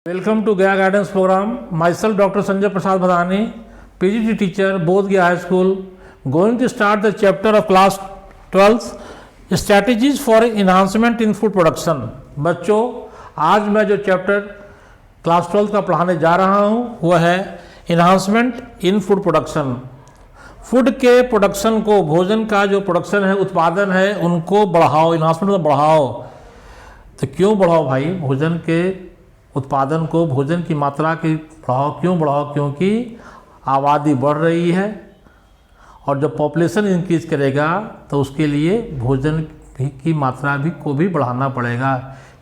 Welcome to Gaya Guidance Program. Myself Dr. Sanjay Prasad Bhadani, PGT teacher, Bodh Gaya High School, going to start the chapter of class 12th, strategies for enhancement in food production. बच्चों, आज मैं जो chapter class 12 का पढ़ाने जा रहा हूँ वह है इन्हांसमेंट इन फूड प्रोडक्शन। फूड के प्रोडक्शन को, भोजन का जो प्रोडक्शन है, उत्पादन है, उनको बढ़ाओ, इन्हांसमेंट में बढ़ाओ। तो क्यों बढ़ाओ भाई? भोजन के उत्पादन को, भोजन की मात्रा की बढ़ाओ। क्यों बढ़ाओ? क्योंकि आबादी बढ़ रही है और जब पॉपुलेशन इंक्रीज करेगा तो उसके लिए भोजन की मात्रा भी को भी बढ़ाना पड़ेगा।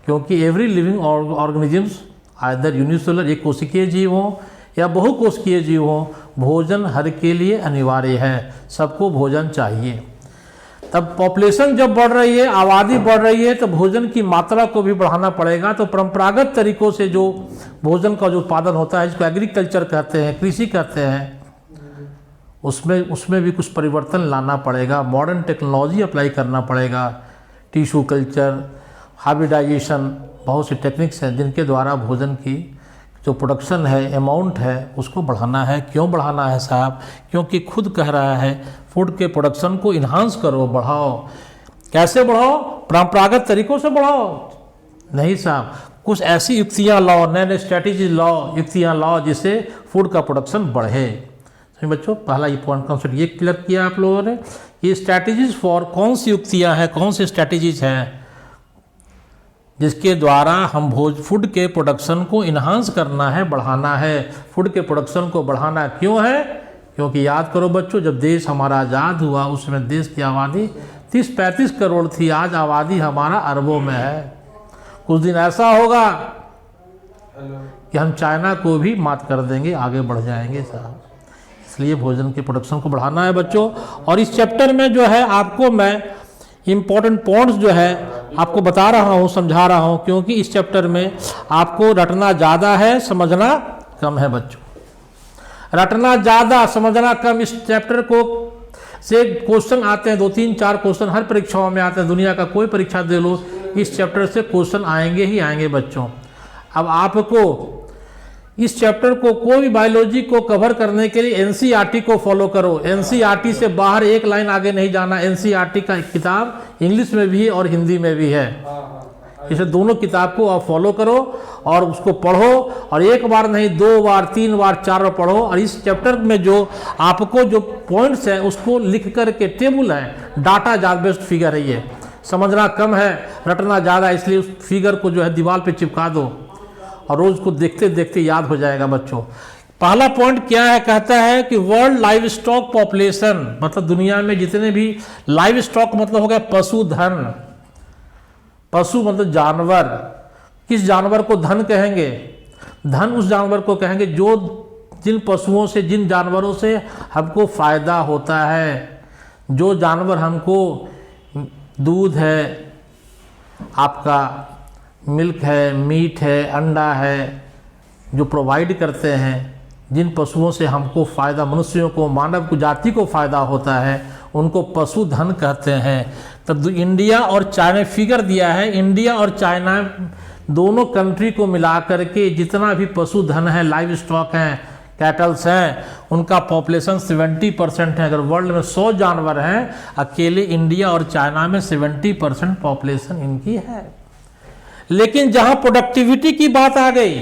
क्योंकि every living organisms either unicellular, एक कोशिकीय जीव हों या बहुकोशिकीय जीव हों, भोजन हर के लिए अनिवार्य है। सबको भोजन चाहिए। तब पॉपुलेशन जब बढ़ रही है, आबादी बढ़ रही है, तो भोजन की मात्रा को भी बढ़ाना पड़ेगा। तो परंपरागत तरीकों से जो भोजन का जो उत्पादन होता है, जिसको एग्रीकल्चर कहते हैं, कृषि कहते हैं, उसमें भी कुछ परिवर्तन लाना पड़ेगा। मॉडर्न टेक्नोलॉजी अप्लाई करना पड़ेगा। टिश्यू कल्चर, हाइब्रिडाइजेशन, बहुत सी टेक्निक्स हैं जिनके द्वारा भोजन की जो प्रोडक्शन है, अमाउंट है, उसको बढ़ाना है। क्यों बढ़ाना है साहब? क्योंकि खुद कह रहा है फूड के प्रोडक्शन को इन्हांस करो, बढ़ाओ। कैसे बढ़ाओ? परंपरागत तरीकों से बढ़ाओ? नहीं साहब, कुछ ऐसी युक्तियाँ लाओ, नए नए स्ट्रैटेजी लाओ, युक्तियाँ लाओ जिससे फूड का प्रोडक्शन बढ़े। तो बच्चों, पहला ये पॉइंट कॉन्सेप्ट ये क्लियर किया आप लोगों ने। ये स्ट्रैटेजीज फॉर कौन सी युक्तियाँ हैं, कौन सी स्ट्रैटेजीज हैं जिसके द्वारा हम फूड के प्रोडक्शन को इन्हांस करना है, बढ़ाना है। फूड के प्रोडक्शन को बढ़ाना क्यों है? क्योंकि याद करो बच्चों, जब देश हमारा आज़ाद हुआ उस समय देश की आबादी 30-35 करोड़ थी। आज आबादी हमारा अरबों में है। कुछ दिन ऐसा होगा कि हम चाइना को भी मात कर देंगे, आगे बढ़ जाएंगे साहब। इसलिए भोजन के प्रोडक्शन को बढ़ाना है बच्चों। और इस चैप्टर में जो है आपको मैं इम्पोर्टेंट पॉइंट्स जो है आपको बता रहा हूँ, समझा रहा हूँ, क्योंकि इस चैप्टर में आपको रटना ज़्यादा है, समझना कम है बच्चों। रटना ज़्यादा, समझना कम। इस चैप्टर को से क्वेश्चन आते हैं, 2-3-4 क्वेश्चन हर परीक्षाओं में आते हैं। दुनिया का कोई परीक्षा दे लो, इस चैप्टर से क्वेश्चन आएंगे ही आएंगे बच्चों। अब आपको इस चैप्टर को, कोई भी बायोलॉजी को कवर करने के लिए एनसीईआरटी को फॉलो करो। एनसीईआरटी से बाहर एक लाइन आगे नहीं जाना। एनसीईआरटी का किताब इंग्लिश में भी है और हिंदी में भी है। इसे दोनों किताब को आप फॉलो करो और उसको पढ़ो, और एक बार नहीं, 2 बार, 3 बार, 4 बार पढ़ो। और इस चैप्टर में जो आपको जो पॉइंट्स हैं उसको लिख करके, टेबल है, डाटा ज़्यादा बेस्ट फिगर है। ये समझना कम है, रटना ज़्यादा, इसलिए उस फिगर को जो है दीवार पे चिपका दो और रोज को देखते देखते याद हो जाएगा बच्चों। पहला पॉइंट क्या है? कहता है कि वर्ल्ड लाइव स्टॉक पॉपुलेशन, मतलब दुनिया में जितने भी लाइव स्टॉक मतलब हो गया पशुधन। पशु मतलब जानवर। किस जानवर को धन कहेंगे? धन उस जानवर को कहेंगे जो, जिन पशुओं से, जिन जानवरों से हमको फायदा होता है। जो जानवर हमको दूध है, आपका मिल्क है, मीट है, अंडा है, जो प्रोवाइड करते हैं, जिन पशुओं से हमको फ़ायदा, मनुष्यों को, मानव को, जाति को फ़ायदा होता है, उनको पशुधन कहते हैं। तब इंडिया और चाइना, फिगर दिया है, इंडिया और चाइना दोनों कंट्री को मिला करके जितना भी पशुधन है, लाइव स्टॉक हैं, कैटल्स हैं, उनका पॉपुलेशन 70% है। अगर वर्ल्ड में 100 जानवर हैं, अकेले इंडिया और चाइना में 70% पॉपुलेशन इनकी है। लेकिन जहां प्रोडक्टिविटी की बात आ गई,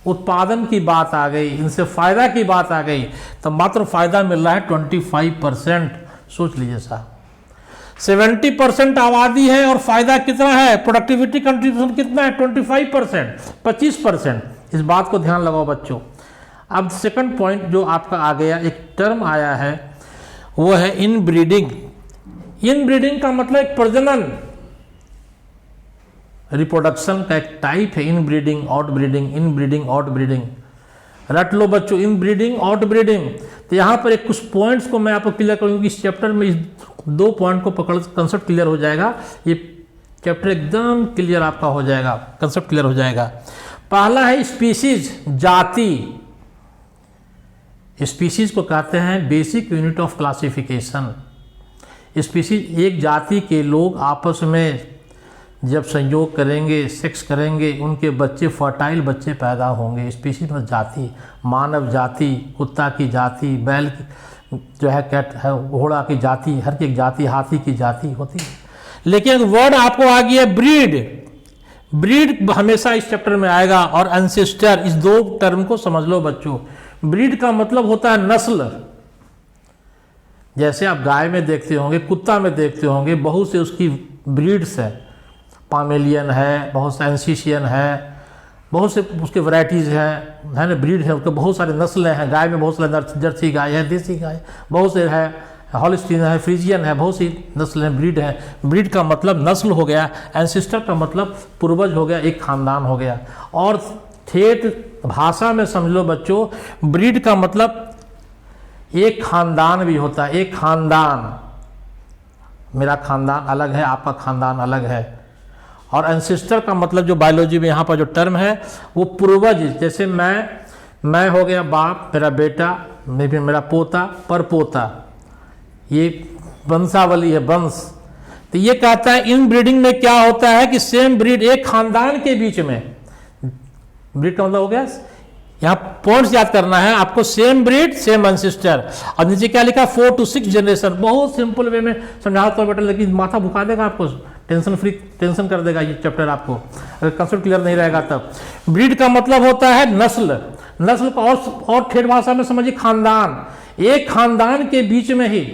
उत्पादन की बात आ गई, इनसे फायदा की बात आ गई, तो मात्र फायदा मिल रहा है 25%। सोच लीजिए साहब, 70% आबादी है और फायदा कितना है? प्रोडक्टिविटी कंट्रीब्यूशन कितना है? 25%, 25%। इस बात को ध्यान लगाओ बच्चों। अब सेकंड पॉइंट जो आपका आ गया, एक टर्म आया है, वो है इनब्रीडिंग। इनब्रीडिंग का मतलब एक प्रजनन, रिप्रोडक्शन का एक टाइप है। Inbreeding, outbreeding, inbreeding, outbreeding. रट लो बच्चों, इनब्रीडिंग, आउटब्रीडिंग। तो यहाँ पर एक कुछ पॉइंट्स को मैं आपको क्लियर करूँगी। इस चैप्टर में इस 2 पॉइंट को पकड़, कंसेप्ट क्लियर हो जाएगा। ये चैप्टर एकदम क्लियर आपका हो जाएगा, कंसेप्ट क्लियर हो जाएगा। पहला है स्पीसीज, जाति। स्पीसीज को कहते हैं basic unit of classification. Species एक जाति के लोग आपस में जब संयोग करेंगे, सेक्स करेंगे, उनके बच्चे फर्टाइल बच्चे पैदा होंगे। स्पीशीज में जाति, मानव जाति, कुत्ता की जाति, बैल की जो है, कैट है, घोड़ा की जाति, हर की एक जाति, हाथी की जाति होती है। लेकिन वर्ड आपको आ गया ब्रीड। ब्रीड हमेशा इस चैप्टर में आएगा, और एंसेस्टर, इस दो टर्म को समझ लो बच्चों। ब्रीड का मतलब होता है नस्ल। जैसे आप गाय में देखते होंगे, कुत्ता में देखते होंगे, बहुत से उसकी ब्रीड्स है, पामेलियन है, बहुत से एंसिशियन है, बहुत से उसके वैरायटीज़ हैं, है ना, ब्रीड है, उसके बहुत सारे नस्लें हैं। गाय में बहुत सारे जर्सी गाय है, देसी गाय बहुत से है, हॉलिस्टीन है, फ्रीजियन है, बहुत सी नस्ल है, ब्रीड है। ब्रीड का मतलब नस्ल हो गया, एंसिस्टर का मतलब पूर्वज हो गया, एक खानदान हो गया। और ठेठ भाषा में समझ लो बच्चों, ब्रीड का मतलब एक खानदान भी होता है। एक खानदान, मेरा खानदान अलग है, आपका खानदान अलग है। और एंसिस्टर का मतलब जो बायोलॉजी में यहाँ पर जो टर्म है वो पूर्वज। जैसे मैं हो गया बाप, मेरा बेटा, मेरा पोता, परपोता, ये वंशावली है, वंश। तो ये कहता है इन ब्रीडिंग में क्या होता है कि सेम ब्रीड, एक खानदान के बीच में, ब्रीड का मतलब हो गया, यहाँ पॉइंट्स याद करना है आपको, सेम ब्रीड सेम एंसेस्टर। और नीचे क्या लिखा, 4 to 6 जनरेशन। बहुत सिंपल वे में समझाता हूँ बेटा, लेकिन माथा भुका देगा आपको, टेंशन फ्री, टेंशन कर देगा ये चैप्टर आपको, अगर कंसेप्ट क्लियर नहीं रहेगा तब। ब्रीड का मतलब होता है नस्ल। नस्ल को और ठेठ भाषा में समझिए खानदान। एक खानदान के बीच में ही,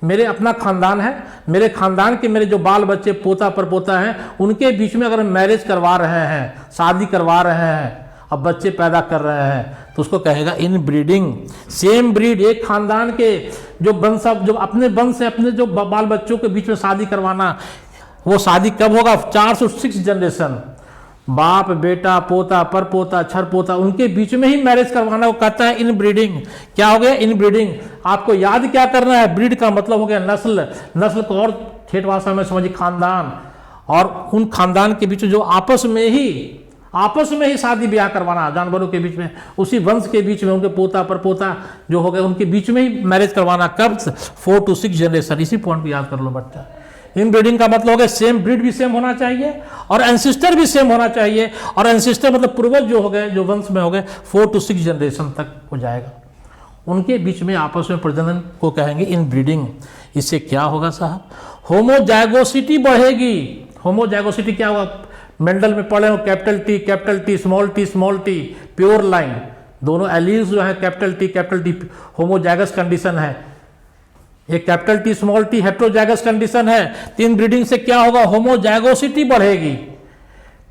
मेरे अपना खानदान है, मेरे खानदान के मेरे जो बाल बच्चे, पोता परपोता हैं, उनके बीच में अगर मैरिज करवा रहे हैं, शादी करवा रहे हैं, अब बच्चे पैदा कर रहे हैं, तो उसको कहेगा इन ब्रीडिंग। सेम ब्रीड, एक खानदान के जो वंश, जो अपने वंश से अपने जो बाल बच्चों के बीच में शादी करवाना, वो शादी कब होगा, 4 से 6 जनरेशन, बाप बेटा पोता परपोता छरपोता, उनके बीच में ही मैरिज करवाना, वो कहता है इन ब्रीडिंग। क्या हो गया, इन ब्रीडिंग। आपको याद क्या करना है, ब्रीड का मतलब हो गया नस्ल। नस्ल को और ठेठ भाषा में समझिए खानदान। और उन खानदान के बीच जो आपस में ही शादी ब्याह करवाना, जानवरों के बीच में, उसी वंश के बीच में, उनके पोता परपोता जो हो गए उनके बीच में ही मैरिज करवाना। कब, 4 to 6 जनरेशन। इसी पॉइंट को याद कर लो बच्चा। इन ब्रीडिंग का मतलब हो गया सेम ब्रीड भी सेम होना चाहिए, और एंसिस्टर भी सेम होना चाहिए। और एंसिस्टर मतलब पूर्वज जो हो गए, जो वंश में हो गए, 4 to 6 जनरेशन तक हो जाएगा। उनके बीच में आपस में प्रजनन को कहेंगे इन ब्रीडिंग। इससे क्या होगा साहब, होमोजाइगोसिटी बढ़ेगी। होमोजाइगोसिटी क्या होगा, मेंडल में पढ़े हो, capital T small T, pure line, दोनों एलील्स जो है कैपिटल टी होमोजाइगस कंडीशन है। एक capital T small T heterozygous condition है। तीन ब्रीडिंग से क्या होगा, होमोजाइगोसिटी बढ़ेगी।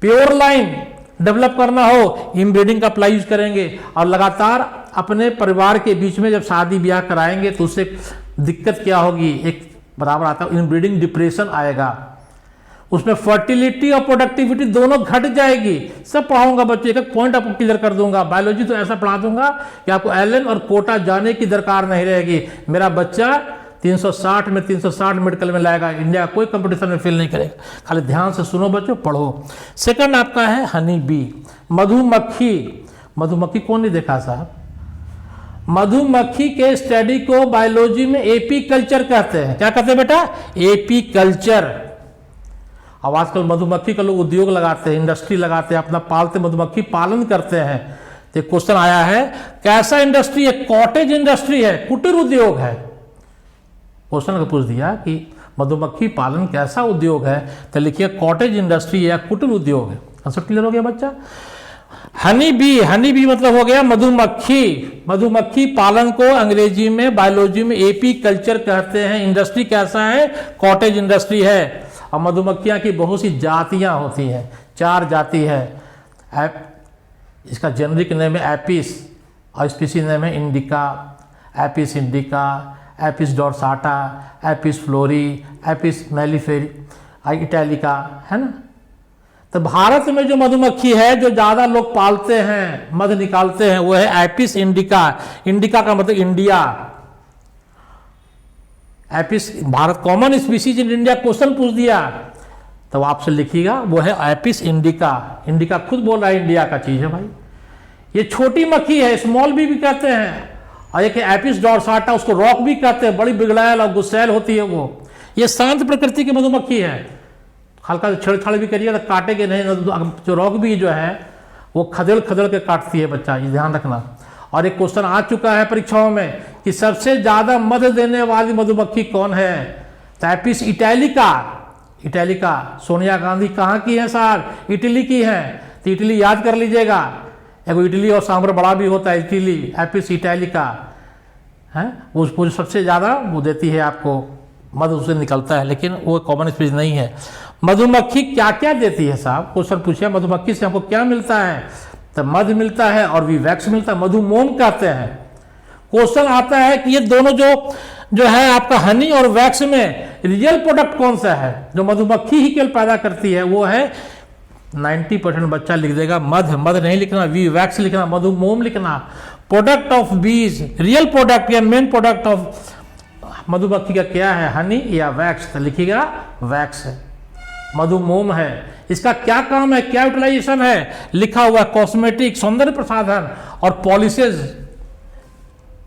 प्योर लाइन डेवलप करना हो, इनब्रीडिंग का अप्लाई यूज करेंगे। और लगातार अपने परिवार के बीच में जब शादी ब्याह कराएंगे तो उससे दिक्कत क्या होगी, एक बराबर आता है इनब्रीडिंग डिप्रेशन आएगा, उसमें फर्टिलिटी और प्रोडक्टिविटी दोनों घट जाएगी। सब पढ़ाऊंगा बच्चों, एक एक पॉइंट आपको क्लियर कर दूंगा। बायोलॉजी तो ऐसा पढ़ा दूंगा कि आपको एलन और कोटा जाने की दरकार नहीं रहेगी। मेरा बच्चा 360 में 360 मेडिकल में लाएगा, इंडिया कोई कंपटीशन में फेल नहीं करेगा। खाली ध्यान से सुनो बच्चों, पढ़ो। सेकंड आपका है हनी बी, मधुमक्खी। मधुमक्खी कौन नहीं देखा साहब? मधुमक्खी के स्टडी को बायोलॉजी में एपी कल्चर कहते हैं। क्या कहते हैं बेटा? AP culture. अब आजकल मधुमक्खी का लोग उद्योग लगाते हैं, इंडस्ट्री लगाते हैं, अपना पालते मधुमक्खी पालन करते हैं। तो क्वेश्चन आया है कैसा इंडस्ट्री है? कॉटेज इंडस्ट्री है, कुटीर उद्योग है। क्वेश्चन को पूछ दिया कि मधुमक्खी पालन कैसा उद्योग है, तो लिखिए कॉटेज इंडस्ट्री या कुटीर उद्योग है। आंसर क्लियर हो गया बच्चा? हनी बी, हनी बी मतलब हो गया मधुमक्खी। मधुमक्खी पालन को अंग्रेजी में बायोलॉजी में एपी कल्चर कहते हैं। इंडस्ट्री कैसा है? कॉटेज इंडस्ट्री है। और मधुमक्खियां की बहुत सी जातियां होती हैं, 4 जाति है। इसका जेनरिक नेम है एपिस और स्पीशीज नेम है indica, Apis indica, Apis dorsata, Apis florea, Apis mellifera, italica, है ना। तो भारत में जो मधुमक्खी है जो ज़्यादा लोग पालते हैं, मध निकालते हैं, वो है एपिस इंडिका। इंडिका का मतलब India. Apis Bharat common species in India question पूछ दिया तो आपसे लिखिएगा वो है एपिस इंडिका। इंडिका खुद बोल रहा है इंडिया का चीज़ है भाई। ये छोटी मक्खी है, स्मॉल भी कहते हैं। और एक एपिस डोर्साटा, उसको रॉक भी कहते हैं, बड़ी बिगड़ैल और गुस्सैल होती है वो। ये शांत प्रकृति की मधुमक्खी है। हल्का सा छेड़छाड़ भी करिए तो काटेंगे नहीं, जो रॉक भी जो है वो खदेड़ खदेड़ के काटती है बच्चा, ये ध्यान रखना। और एक क्वेश्चन आ चुका है परीक्षाओं में कि सबसे ज्यादा मध देने वाली मधुमक्खी कौन है? तो एपिस इटैलिका। इटैलिका सोनिया गांधी कहाँ की है साहब? इटली की है। तो इटली याद कर लीजिएगा, एक इटली और सांभर बड़ा भी होता है, इटली, एपिस इटैलिका है, वो सबसे ज़्यादा वो देती है आपको, मध उससे निकलता है, लेकिन वो कॉमन स्पीच नहीं है। मधुमक्खी क्या क्या देती है साहब? क्वेश्चन पूछिए मधुमक्खी से हमको क्या मिलता है? तो मध मिलता है और भी वैक्स मिलता है, मधुमोम कहते हैं। क्वेश्चन आता है कि ये दोनों जो है आपका हनी और वैक्स में रियल प्रोडक्ट कौन सा है? जो मधुमक्खी ही केवल पैदा करती है वो है 90% बच्चा लिख देगा मध। मध नहीं लिखना, वी वैक्स लिखना, मधुमोम लिखना। प्रोडक्ट ऑफ बीज, रियल प्रोडक्ट या मेन प्रोडक्ट ऑफ मधुमक्खी का क्या है? हनी या वैक्स? तो लिखिएगा वैक्स है, मधुमोम है। इसका क्या काम है, क्या यूटिलाइजेशन है? लिखा हुआ कॉस्मेटिक, सौंदर्य प्रसाधन और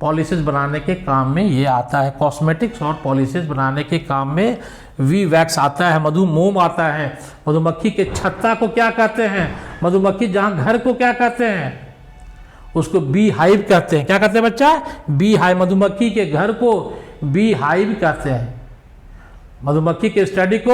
पॉलिशेज बनाने के काम में ये आता है। कॉस्मेटिक्स और पॉलिशेज बनाने के काम में वी वैक्स आता है, मधुमोम आता है। मधुमक्खी के छत्ता को क्या कहते हैं? मधुमक्खी जहां घर को क्या कहते हैं? उसको बी हाइव कहते हैं। क्या कहते हैं बच्चा? Bee hive. मधुमक्खी के घर को बी हाइव कहते हैं। मधुमक्खी के स्टडी को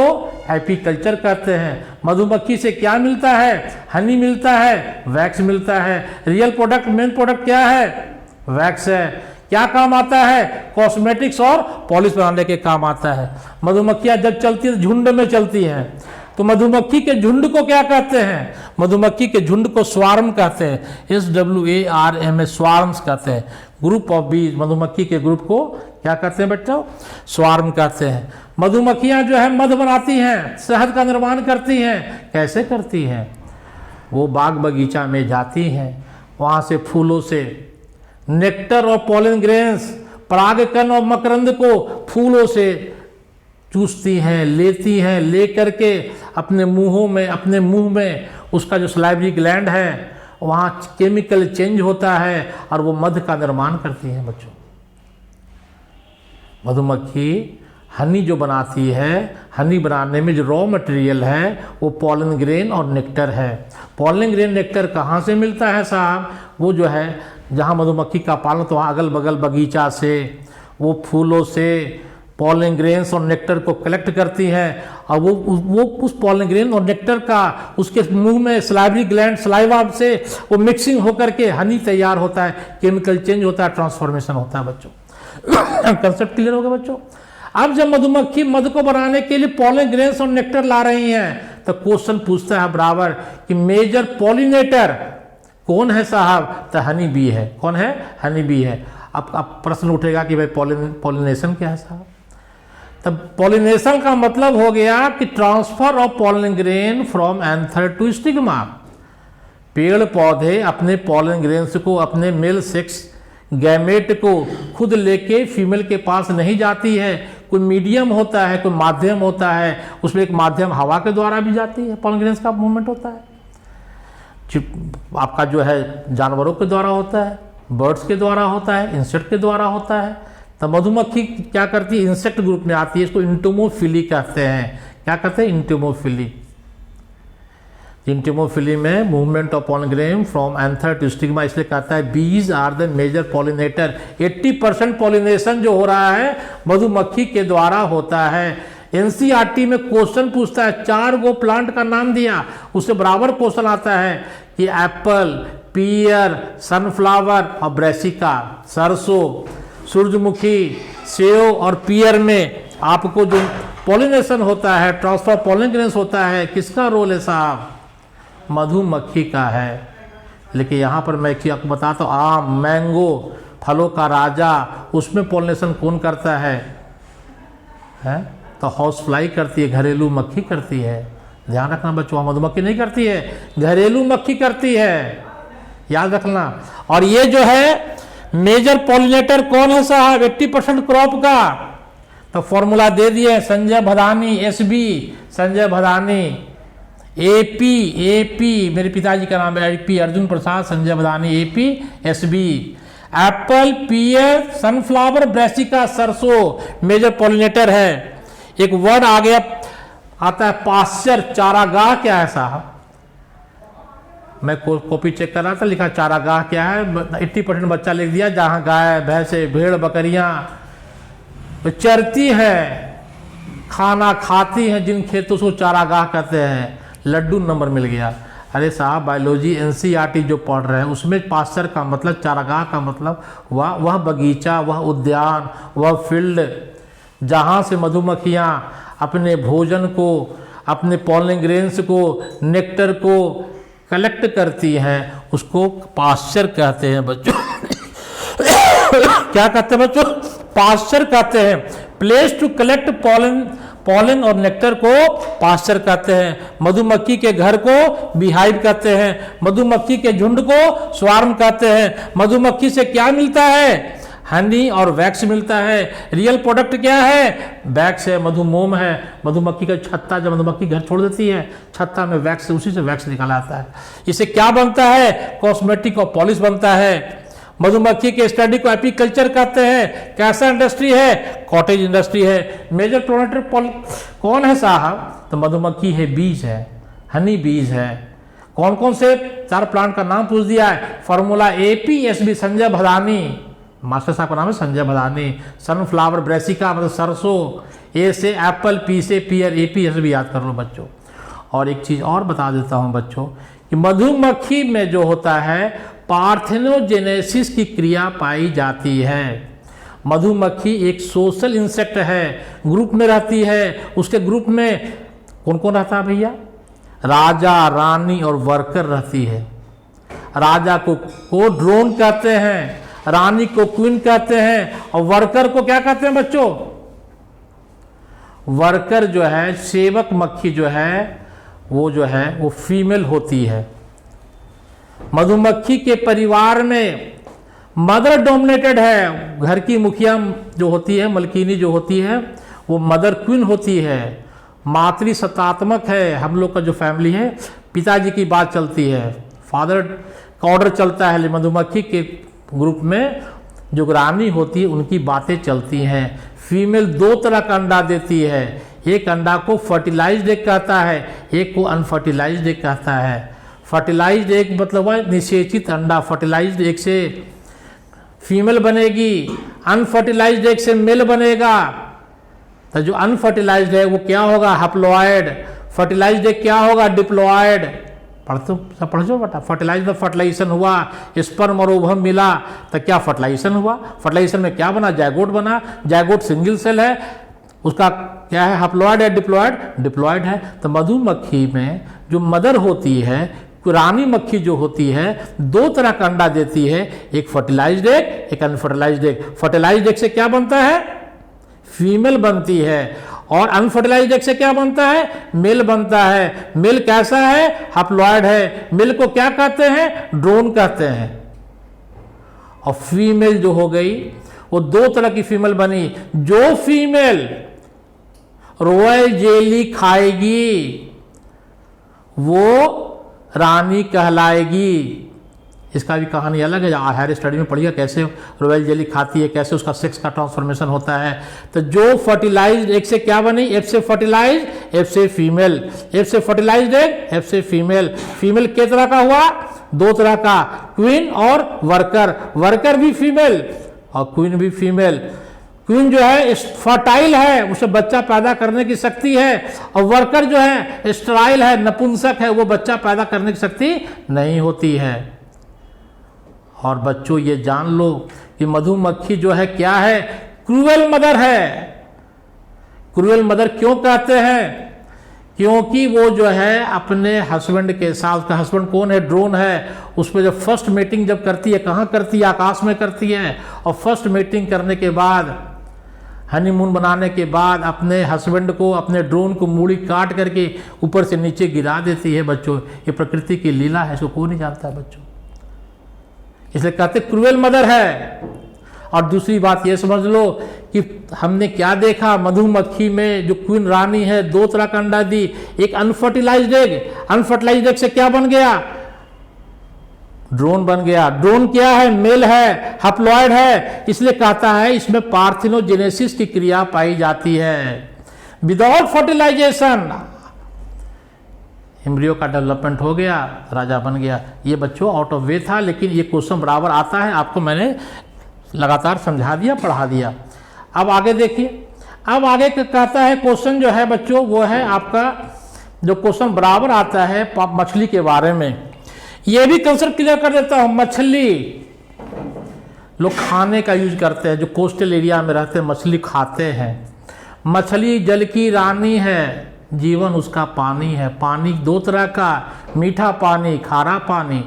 एपीकल्चर कहते हैं। मधुमक्खी से क्या मिलता है? हनी मिलता है, वैक्स मिलता है। रियल प्रोडक्ट, मेन प्रोडक्ट क्या है? वैक्स है। क्या काम आता है? कॉस्मेटिक्स और पॉलिश बनाने के काम आता है। मधुमक्खियां जब चलती है झुंड में चलती हैं, तो मधुमक्खी के झुंड को क्या कहते हैं? मधुमक्खी के झुंड को स्वार्म कहते हैं, SWARM, स्वार्म्स कहते हैं। ग्रुप ऑफ बीज, मधुमक्खी के ग्रुप को क्या कहते हैं बच्चों? स्वार्म कहते हैं। मधुमक्खियां जो है मध बनाती हैं, शहद का निर्माण करती हैं। कैसे करती हैं? वो बाग बगीचा में जाती हैं, वहाँ से फूलों से नेक्टर और पॉलन ग्रेन्स, परागकण और मकरंद को फूलों से चूसती हैं, लेती हैं, ले करके अपने मुंह में उसका जो सलाइवरी ग्लैंड है वहाँ केमिकल चेंज होता है और वो मध का निर्माण करती हैं बच्चों। मधुमक्खी हनी जो बनाती है, हनी बनाने में जो रॉ मटेरियल है वो पॉलन ग्रेन और नेक्टर है। पॉलन ग्रेन नेक्टर कहाँ से मिलता है साहब? वो जो है जहाँ मधुमक्खी का पालन, तो वहाँ अगल बगल बगीचा से वो फूलों से पॉलन ग्रेन्स और नेक्टर को कलेक्ट करती हैं और वो उस पॉलन ग्रेन और नेक्टर का उसके मुंह में सलाइवरी ग्लैंड, सलाइवा से वो मिक्सिंग होकर के हनी तैयार होता है, केमिकल चेंज होता है, ट्रांसफॉर्मेशन होता है बच्चों। कंसेप्ट क्लियर हो गया बच्चों? अब जब मधुमक्खी मध को बनाने के लिए पॉलन ग्रेन्स और नेक्टर ला रही हैं, तो क्वेश्चन पूछता है बराबर कि मेजर पॉलिनेटर कौन है साहब? तो हनी बी है। कौन है? हनी बी है। अब प्रश्न उठेगा कि भाई पॉलिनेशन क्या है साहब? तब पॉलिनेशन का मतलब हो गया कि transfer of pollen grain from anther to stigma. पेड़ पौधे अपने पॉलन ग्रेन्स को, अपने मेल सेक्स गैमेट को खुद लेके फीमेल के पास नहीं जाती है। कोई मीडियम होता है, कोई माध्यम होता है, उसमें एक माध्यम हवा के द्वारा भी जाती है, पॉलन ग्रेन्स का मूवमेंट होता है। आपका जो है जानवरों के द्वारा होता है, बर्ड्स के द्वारा होता है, इंसेक्ट के द्वारा होता है। तो मधुमक्खी क्या करती है? इंसेक्ट ग्रुप में आती है, इसको इंटोमोफिली कहते हैं। क्या कहते हैं? इंटोमोफिली। इंटोमोफिली में movement of pollen grain from anther to stigma, इसलिए कहता है bees are the major pollinator. 80% pollination जो हो रहा है मधुमक्खी के द्वारा होता है। एनसीईआरटी में क्वेश्चन पूछता है, 4 गो प्लांट का नाम दिया, उससे बराबर क्वेश्चन आता है कि एप्पल, पियर, सनफ्लावर और ब्रेसिका, सरसों, सूरजमुखी, सेव और पियर में आपको जो पॉलिनेशन होता है, ट्रांसफर पॉलन ग्रेन्स होता है, किसका रोल है साहब? मधुमक्खी का है। लेकिन यहाँ पर मैं आपको बताता हूँ, आम, मैंगो, फलों का राजा, उसमें पॉलिनेशन कौन करता है? तो हाउस फ्लाई करती है, घरेलू मक्खी करती है। ध्यान रखना बच्चों, मधुमक्खी नहीं करती है, घरेलू मक्खी करती है, याद रखना। और ये जो है मेजर पॉलिनेटर कौन है साहब? 80% क्रॉप का। तो फॉर्मूला दे दिए, संजय भदानी, SB संजय भदानी, AP मेरे पिताजी का नाम है AP Arjun Prasad Sanjay Bhadani, AP SB। Apple, pear, sunflower, brassica, सरसों मेजर पॉलिनेटर है। एक वर्ड आ गया आता है पास्चर, चारागाह क्या है साहब? मैं कॉपी चेक कर रहा था, लिखा चारागाह क्या है, 80% बच्चा लिख दिया जहाँ गाय भैंसे भेड़ बकरियाँ चरती हैं, खाना खाती हैं, जिन खेतों को चारागाह कहते हैं। लड्डू नंबर मिल गया। अरे साहब बायोलॉजी एनसीईआरटी जो पढ़ रहे हैं उसमें पास्चर का मतलब, चारागाह का मतलब वह बगीचा, वह उद्यान, वह फील्ड जहाँ से मधुमक्खियाँ अपने भोजन को, अपने पॉलिन ग्रेन्स को, नेक्टर को कलेक्ट करती हैं, उसको पास्चर कहते हैं बच्चों। क्या कहते हैं बच्चों? पास्चर कहते हैं। प्लेस टू कलेक्ट पॉलन और नेक्टर को पास्चर कहते हैं। मधुमक्खी के घर को बीहाइव कहते हैं। मधुमक्खी के झुंड को स्वार्म कहते हैं। मधुमक्खी से क्या मिलता है? हनी और वैक्स मिलता है। रियल प्रोडक्ट क्या है? वैक्स है, मधुमोम है। मधुमक्खी का छत्ता, जब मधुमक्खी घर छोड़ देती है, छत्ता में वैक्स, उसी से वैक्स निकाला आता है। इससे क्या बनता है? कॉस्मेटिक और पॉलिश बनता है। मधुमक्खी के स्टडी को एपीकल्चर कहते हैं। कैसा इंडस्ट्री है? कॉटेज इंडस्ट्री है। मेजर प्रोडेटर कौन है साहब? तो मधुमक्खी है, बीज है, हनी बीज है। कौन कौन से 4 प्लांट का नाम पूछ दिया है? Formula APSB, Sanjay Bhadani, master साहब का नाम है संजय भदानी। सनफ्लावर, ब्रेसिका मतलब सरसों, ए से एप्पल, पी से पियर, एपीएसबी याद कर लो बच्चों। और एक चीज़ और बता देता हूँ बच्चों कि मधुमक्खी में जो होता है पार्थेनोजेनेसिस की क्रिया पाई जाती है। मधुमक्खी एक सोशल इंसेक्ट है, ग्रुप में रहती है। उसके ग्रुप में कौन कौन रहता है भैया? राजा, रानी और वर्कर रहती है। राजा को ड्रोन कहते हैं, रानी को क्वीन कहते हैं, और वर्कर को क्या कहते हैं बच्चों? वर्कर जो है, सेवक मक्खी जो है, वो फीमेल होती है। मधुमक्खी के परिवार में मदर डोमिनेटेड है। घर की मुखिया जो होती है, मलकिनी जो होती है, वो मदर क्वीन होती है। मातृ सत्तात्मक है। हम लोग का जो फैमिली है, पिताजी की बात चलती है, फादर का ऑर्डर चलता है। मधुमक्खी के ग्रुप में जो रानी होती है उनकी बातें चलती हैं। फीमेल 2 तरह का अंडा देती है। एक अंडा को फर्टिलाइज्ड एग कहता है, एक को अनफर्टिलाइज्ड एग कहता है। फर्टिलाइज्ड एग मतलब है निषेचित अंडा। फर्टिलाइज्ड एग से फीमेल बनेगी, अनफर्टिलाइज्ड एग से मेल बनेगा। तो जो अनफर्टिलाइज्ड है वो क्या होगा? हैप्लॉयड। फर्टिलाइज्ड एग क्या होगा? डिप्लॉयड। पढ़ो बेटा। फर्टिलाइज में फर्टिलाइजेशन हुआ, स्पर्म और ओवम मिला, तो क्या फर्टिलाइजेशन हुआ? फर्टिलाइजेशन में क्या बना? जायगोट बना। जायगोट सिंगल सेल है, उसका क्या है? हैप्लॉयड है, डिप्लॉयड? डिप्लॉयड है। तो मधुमक्खी में जो मदर होती है, रानी मक्खी जो होती है, 2 तरह का अंडा देती है। एक फर्टिलाइज्ड एग, एक अनफर्टिलाइज्ड एग। फर्टिलाइज्ड एग से क्या बनता है? फीमेल बनती है। और अनफर्टिलाइज्ड एग से क्या बनता है? मेल बनता है। मेल कैसा है? हैप्लॉयड है। मेल को क्या कहते हैं? ड्रोन कहते हैं। और फीमेल जो हो गई, वो 2 तरह की फीमेल बनी। जो फीमेल रॉयल जेली खाएगी वो रानी कहलाएगी। इसका भी कहानी अलग है, हायर स्टडी में पढ़िएगा कैसे रॉयल जेली खाती है, कैसे उसका सेक्स का ट्रांसफॉर्मेशन होता है। तो जो फर्टिलाइज्ड एग से क्या बनी? एफ से फर्टिलाइज्ड, एफ से फीमेल। एफ से फर्टिलाइज्ड एग, एफ से फीमेल। फीमेल किस तरह का हुआ? 2 तरह का, क्वीन और वर्कर। वर्कर भी फीमेल और क्वीन भी फीमेल। क्वीन जो है फर्टाइल है, उसे बच्चा पैदा करने की शक्ति है। और वर्कर जो है स्टेराइल है, नपुंसक है, वो बच्चा पैदा करने की शक्ति नहीं होती है। और बच्चों ये जान लो कि मधुमक्खी जो है क्या है? क्रूएल मदर है। क्रूएल मदर क्यों कहते हैं? क्योंकि वो जो है अपने हस्बैंड के साथ, उसका हस्बैंड कौन है? ड्रोन है। उस पर जब फर्स्ट मीटिंग जब करती है, कहाँ करती है? आकाश में करती है। और फर्स्ट मीटिंग करने के बाद, हनीमून बनाने के बाद, अपने हस्बैंड को, अपने ड्रोन को मूड़ी काट करके ऊपर से नीचे गिरा देती है बच्चों। ये प्रकृति की लीला है, इसको कोई नहीं जानता है बच्चों, इसलिए कहते क्रूएल मदर है। और दूसरी बात ये समझ लो कि हमने क्या देखा? मधुमक्खी में जो क्वीन रानी है 2 तरह का अंडा दी। एक अनफर्टिलाइज्ड एग, अनफर्टिलाइज्ड एग से क्या बन गया? ड्रोन बन गया। ड्रोन क्या है? मेल है, हैप्लॉयड है। इसलिए कहता है इसमें पार्थेनोजेनेसिस की क्रिया पाई जाती है। विदाउट फर्टिलाइजेशन एम्ब्रियो का डेवलपमेंट हो गया, राजा बन गया। ये बच्चों आउट ऑफ वे था, लेकिन ये क्वेश्चन बराबर आता है, आपको मैंने लगातार समझा दिया, पढ़ा दिया। अब आगे देखिए, अब आगे कहता है क्वेश्चन जो है बच्चों, वो है आपका जो क्वेश्चन बराबर आता है मछली के बारे में। ये भी कंसेप्ट क्लियर कर देता हूँ। मछली लोग खाने का यूज करते हैं, जो कोस्टल एरिया में रहते हैं मछली खाते हैं। मछली जल की रानी है, जीवन उसका पानी है। पानी दो तरह का, मीठा पानी, खारा पानी।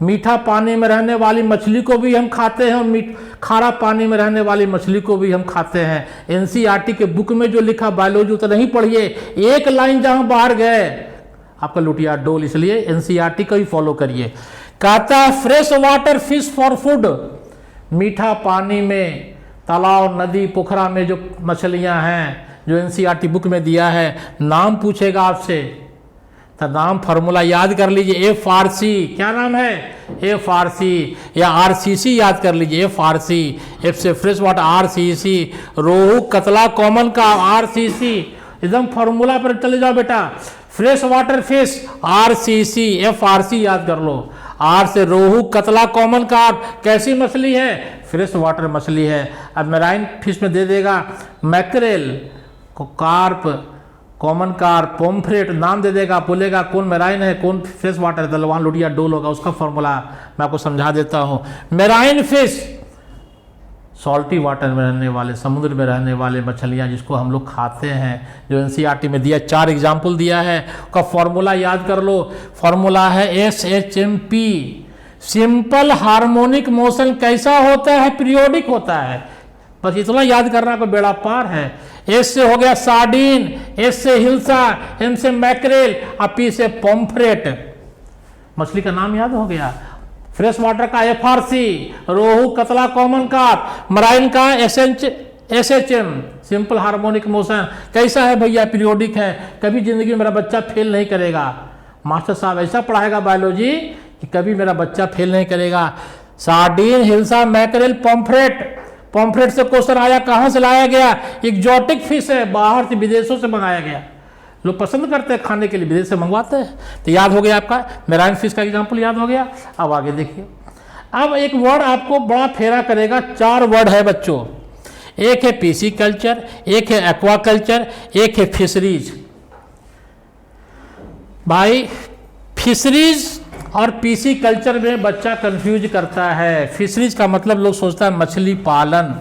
मीठा पानी में रहने वाली मछली को भी हम खाते हैं और खारा पानी में रहने वाली मछली को भी हम खाते हैं। एनसीईआरटी के बुक में जो लिखा बायोलॉजी उतना नहीं पढ़िए, एक लाइन जहां बाहर गए आपका लुटिया डोल, इसलिए एनसीईआरटी को ही फॉलो करिए। कहता है fresh water fish for food, मीठा पानी में तालाब, नदी, पोखरा में जो मछलियां हैं, जो एनसीईआरटी बुक में दिया है, नाम पूछेगा आपसे तो नाम फार्मूला याद कर लीजिए। FRC, क्या नाम है? FRC या RCC याद कर लीजिए। FRC, F से फ्रेश वाटर, RCC रोहू कतला कॉमन का RCC, एकदम फार्मूला पर चले जाओ बेटा। Fresh water fish RCC, FRC याद कर लो। R से रोहू कतला कॉमन का कैसी मछली है? फ्रेश वाटर मछली है। अब मेराइन फिश में दे देगा मैकरेल, कार्प, कॉमन कार, पोम्फ्रेट, नाम दे देगा, बोलेगा कौन मेराइन है कौन फ्रेश वाटर है, दलवान लुटिया डोल होगा। उसका फॉर्मूला मैं आपको समझा देता हूं। मेराइन फिश सॉल्टी वाटर में रहने वाले, समुद्र में रहने वाले मछलियां जिसको हम लोग खाते हैं, जो एनसीईआरटी में दिया, 4 एग्जाम्पल दिया है, उसका फॉर्मूला याद कर लो। फॉर्मूला है SHMP, सिंपल हार्मोनिक मोशन। कैसा होता है? पीरियोडिक होता है, बस इतना याद करना कोई बेड़ा पार है। एस से हो गया सार्डिन, एस से हिल्सा, एम से मैकरेल और पी से पोम्फ्रेट। मछली का नाम याद हो गया। फ्रेश वाटर का FRC, रोहू कतला कॉमन कार्प, मराइन का SHM, सिंपल हार्मोनिक मोशन। कैसा है भैया? पीरियोडिक है। कभी जिंदगी में मेरा बच्चा फेल नहीं करेगा। मास्टर साहब ऐसा पढ़ाएगा बायोलॉजी कि कभी मेरा बच्चा फेल नहीं करेगा। Sardine, hilsa, mackerel, pomfret. Pomfret से क्वेश्चन आया, कहां से लाया गया? एक्जोटिक फिश है, बाहर से विदेशों से मंगाया गया। लोग पसंद करते हैं खाने के लिए, विदेश से मंगवाते हैं। तो याद हो गया आपका मेराइन फिश का एग्जांपल याद हो गया। अब आगे देखिए, अब एक वर्ड आपको बड़ा फेरा करेगा। 4 वर्ड है बच्चों, एक है पीसी कल्चर, एक है एक्वा कल्चर, एक है फिशरीज। भाई फिशरीज और पीसी कल्चर में बच्चा कंफ्यूज करता है। फिशरीज का मतलब लोग सोचता है मछली पालन।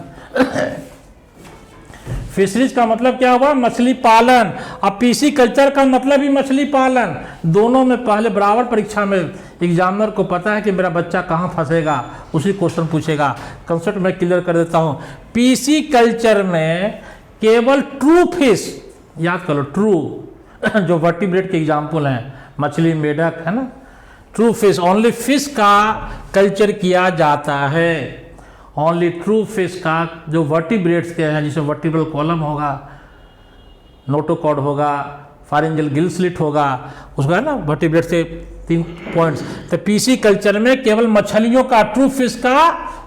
फिशरीज का मतलब क्या हुआ? मछली पालन। अब पीसी कल्चर का मतलब ही मछली पालन। दोनों में पहले बराबर परीक्षा में एग्जामिनर को पता है कि मेरा बच्चा कहाँ फंसेगा, उसी क्वेश्चन पूछेगा। कंसेप्ट मैं क्लियर कर देता हूँ। पीसी कल्चर में केवल ट्रू फिश याद कर लो, ट्रू जो वर्टिब्रेट के एग्जाम्पल हैं, मछली, मेढक, है ना, ट्रू फिश, ओनली फिश का कल्चर किया जाता है। ओनली ट्रू फिश का जो वर्टिब्रेट्स के हैं, जिसमें वर्टिब्रल कॉलम होगा, नोटोकॉड होगा, फारिंजियल गिल स्लिट होगा, उसका है ना वर्टिब्रेट्स के 3 पॉइंट्स। तो पीसी कल्चर में केवल मछलियों का, ट्रू फिश का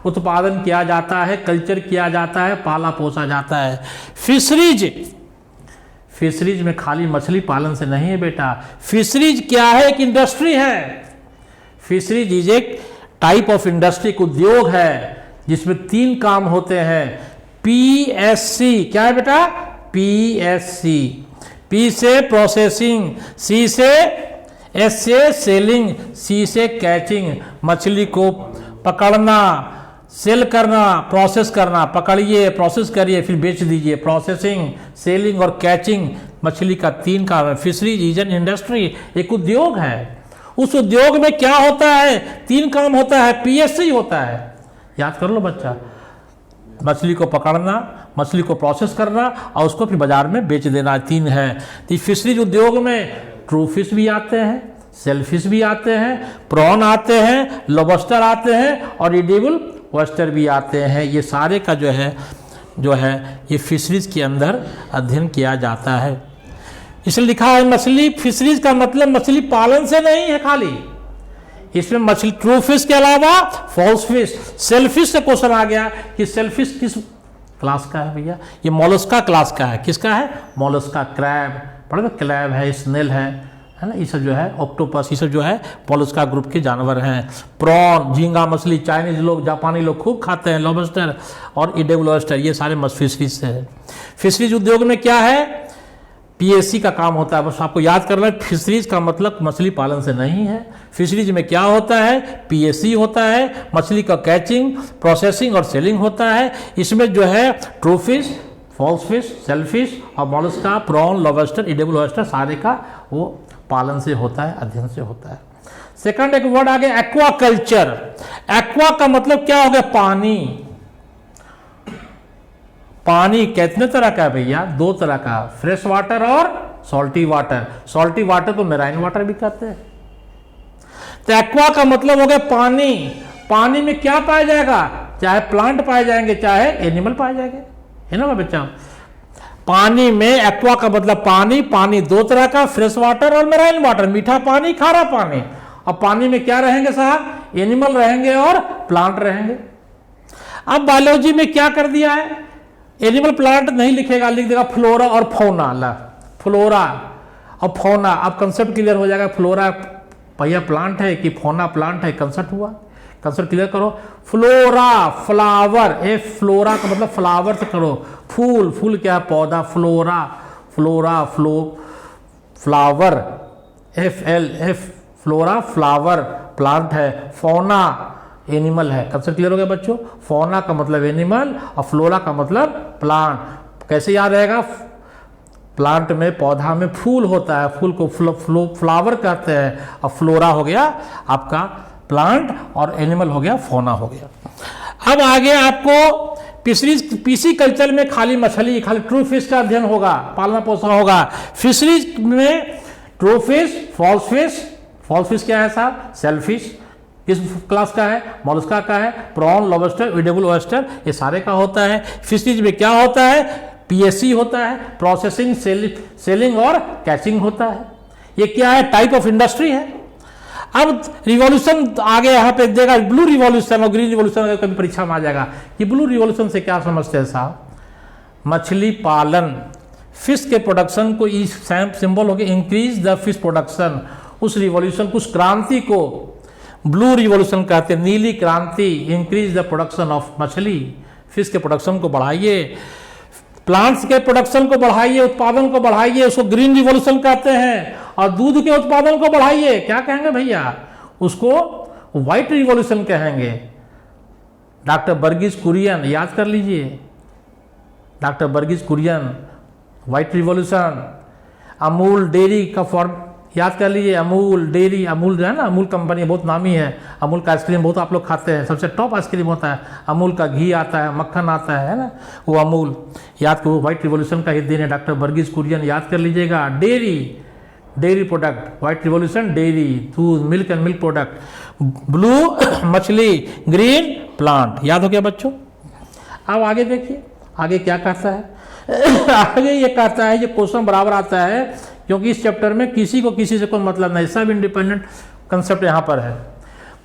उत्पादन किया जाता है, कल्चर किया जाता है, पाला पोसा जाता है। फिशरीज, फिशरीज में खाली मछली पालन से नहीं है बेटा। फिशरीज क्या है? एक इंडस्ट्री है। फिशरीज इज एक टाइप ऑफ इंडस्ट्री, एक उद्योग है जिसमें 3 काम होते हैं। PSC क्या है बेटा? PSC, P से प्रोसेसिंग, C से S से सेलिंग, C से कैचिंग। मछली को पकड़ना, सेल करना, प्रोसेस करना, पकड़िए, प्रोसेस करिए, फिर बेच दीजिए। प्रोसेसिंग, सेलिंग और कैचिंग मछली का 3 काम है। फिशरीज इज एन इंडस्ट्री, एक उद्योग है। उस उद्योग में क्या होता है? 3 काम होता है, PSC होता है। याद कर लो बच्चा, मछली को पकड़ना, मछली को प्रोसेस करना और उसको फिर बाजार में बेच देना, 3 है। तो फिशरीज उद्योग में ट्रू फिश भी आते हैं, सेलफिश भी आते हैं, प्रॉन आते हैं, लॉबस्टर आते हैं और एडिबल ऑयस्टर भी आते हैं। ये सारे का जो है ये फिशरीज के अंदर अध्ययन किया जाता है। इसलिए लिखा है मछली, फिशरीज का मतलब मछली पालन से नहीं है खाली, इसमें मछली ट्रू फिश के अलावा फॉल्स फिश, सेलफिश से क्वेश्चन आ गया कि सेलफिश किस क्लास का है भैया? ये मोलस्का क्लास का है। किसका है? मोलस्का, क्रैब, पढ़े, क्लैब है, स्नेल है, है ना, ये सब जो है ऑक्टोपस, ये सब जो है मोलस्का ग्रुप के जानवर हैं। प्रॉन, झींगा मछली, चाइनीज लोग, जापानी लोग खूब खाते हैं। लॉबस्टर और एडिबल ऑयस्टर, ये सारे फिशरीज से है। फिशरीज उद्योग में क्या है, पीएससी का काम होता है। बस आपको याद करना है, फिशरीज का मतलब मछली पालन से नहीं है। फिशरीज में क्या होता है, पीएससी होता है, मछली का कैचिंग, प्रोसेसिंग और सेलिंग होता है। इसमें जो है true fish, false fish, shellfish और mollusca, prawn, lobster, edible oyster सारे का वो पालन से होता है, अध्ययन से होता है। सेकंड एक वर्ड आ गया एक्वाकल्चर। एक्वा का मतलब क्या हो गया, पानी। पानी कितने तरह का है भैया, 2 तरह का, फ्रेश वाटर और सॉल्टी वाटर। सॉल्टी वाटर को मेराइन वाटर भी कहते हैं। तो एक्वा का मतलब हो गया पानी। पानी में क्या पाया जाएगा, चाहे प्लांट पाए जाएंगे चाहे एनिमल पाए जाएंगे, है ना बच्चा। पानी में एक्वा का मतलब पानी। पानी 2 तरह का, फ्रेश वाटर और मेराइन वाटर, मीठा पानी, खारा पानी। और पानी में क्या रहेंगे साहब, एनिमल रहेंगे और प्लांट रहेंगे। अब बायोलॉजी में क्या कर दिया है, एनिमल प्लांट नहीं लिखेगा, लिख देगा फ्लोरा और फौना। ला, फ्लोरा और फौना, अब कंसेप्ट क्लियर हो जाएगा। फ्लोरा भैया प्लांट है कि फौना प्लांट है, कंसेप्ट हुआ। कंसेप्ट क्लियर करो। फ्लोरा फ्लावर, ए फ्लोरा का मतलब फ्लावर से करो, फूल, फूल क्या है, पौधा। Flora, flora flower, FLF, flora flower plant है। फौना एनिमल है। कंसेप्ट क्लियर हो गया बच्चों। फौना का मतलब एनिमल और फ्लोरा का मतलब प्लांट। कैसे याद रहेगा, प्लांट में, पौधा में फूल होता है, फूल को फ्लावर कहते हैं, और फ्लोरा हो गया आपका प्लांट और एनिमल हो गया फौना हो गया। अब आगे आपको फिशरीज, पीसी कल्चर में खाली मछली, खाली ट्रू फिश का अध्ययन होगा, पालना पोषण होगा। फिशरीज में true fish, false fish. False fish क्या है साहब, सेलफिश, किस क्लास का है, मोलस्का का है। प्रॉन, लॉबस्टर, एडिबल ऑयस्टर, ये सारे का होता है। फिशरीज में क्या होता है, पीएससी होता है, प्रोसेसिंग, सेलिंग और कैचिंग होता है। ये क्या है, टाइप ऑफ इंडस्ट्री है। अब रिवॉल्यूशन आगे यहाँ पे देगा, ब्लू रिवॉल्यूशन और ग्रीन रिवॉल्यूशन कभी परीक्षा में आ जाएगा कि ब्लू रिवॉल्यूशन से क्या समझते हैं साहब, मछली पालन, फिश के प्रोडक्शन को सिंबल हो गया इंक्रीज द फिश प्रोडक्शन। उस रिवॉल्यूशन को, उस क्रांति को ब्लू रिवॉल्यूशन कहते हैं, नीली क्रांति। इंक्रीज द प्रोडक्शन ऑफ मछली, फिश के प्रोडक्शन को बढ़ाइए, प्लांट्स के प्रोडक्शन को बढ़ाइए, उत्पादन को बढ़ाइए, उसको ग्रीन रिवॉल्यूशन कहते हैं। और दूध के उत्पादन को बढ़ाइए, क्या कहेंगे भैया, उसको व्हाइट रिवॉल्यूशन कहेंगे। डॉक्टर वर्गीस कुरियन, याद कर लीजिए, doctor Verghese Kurien, white revolution. Amul dairy का फॉर्म याद कर लीजिए, अमूल डेयरी, अमूल जो है ना, अमूल कंपनी बहुत नामी है। अमूल का आइसक्रीम बहुत आप लोग खाते हैं, सबसे टॉप आइसक्रीम होता है। अमूल का घी आता है, मक्खन आता है ना, वो अमूल। याद करो, व्हाइट रिवॉल्यूशन का ही दिन है। डॉक्टर वर्गीस कुरियन, याद कर लीजिएगा। Dairy, dairy product, white revolution dairy, दूध, milk and milk product. Blue मछली, ग्रीन प्लांट। याद हो गया बच्चों। अब आगे देखिए, आगे क्या कहता है आगे ये कहता है, ये क्वेश्चन बराबर आता है, क्योंकि इस चैप्टर में किसी को किसी से कोई मतलब नहीं, सब इंडिपेंडेंट कंसेप्ट यहाँ पर है।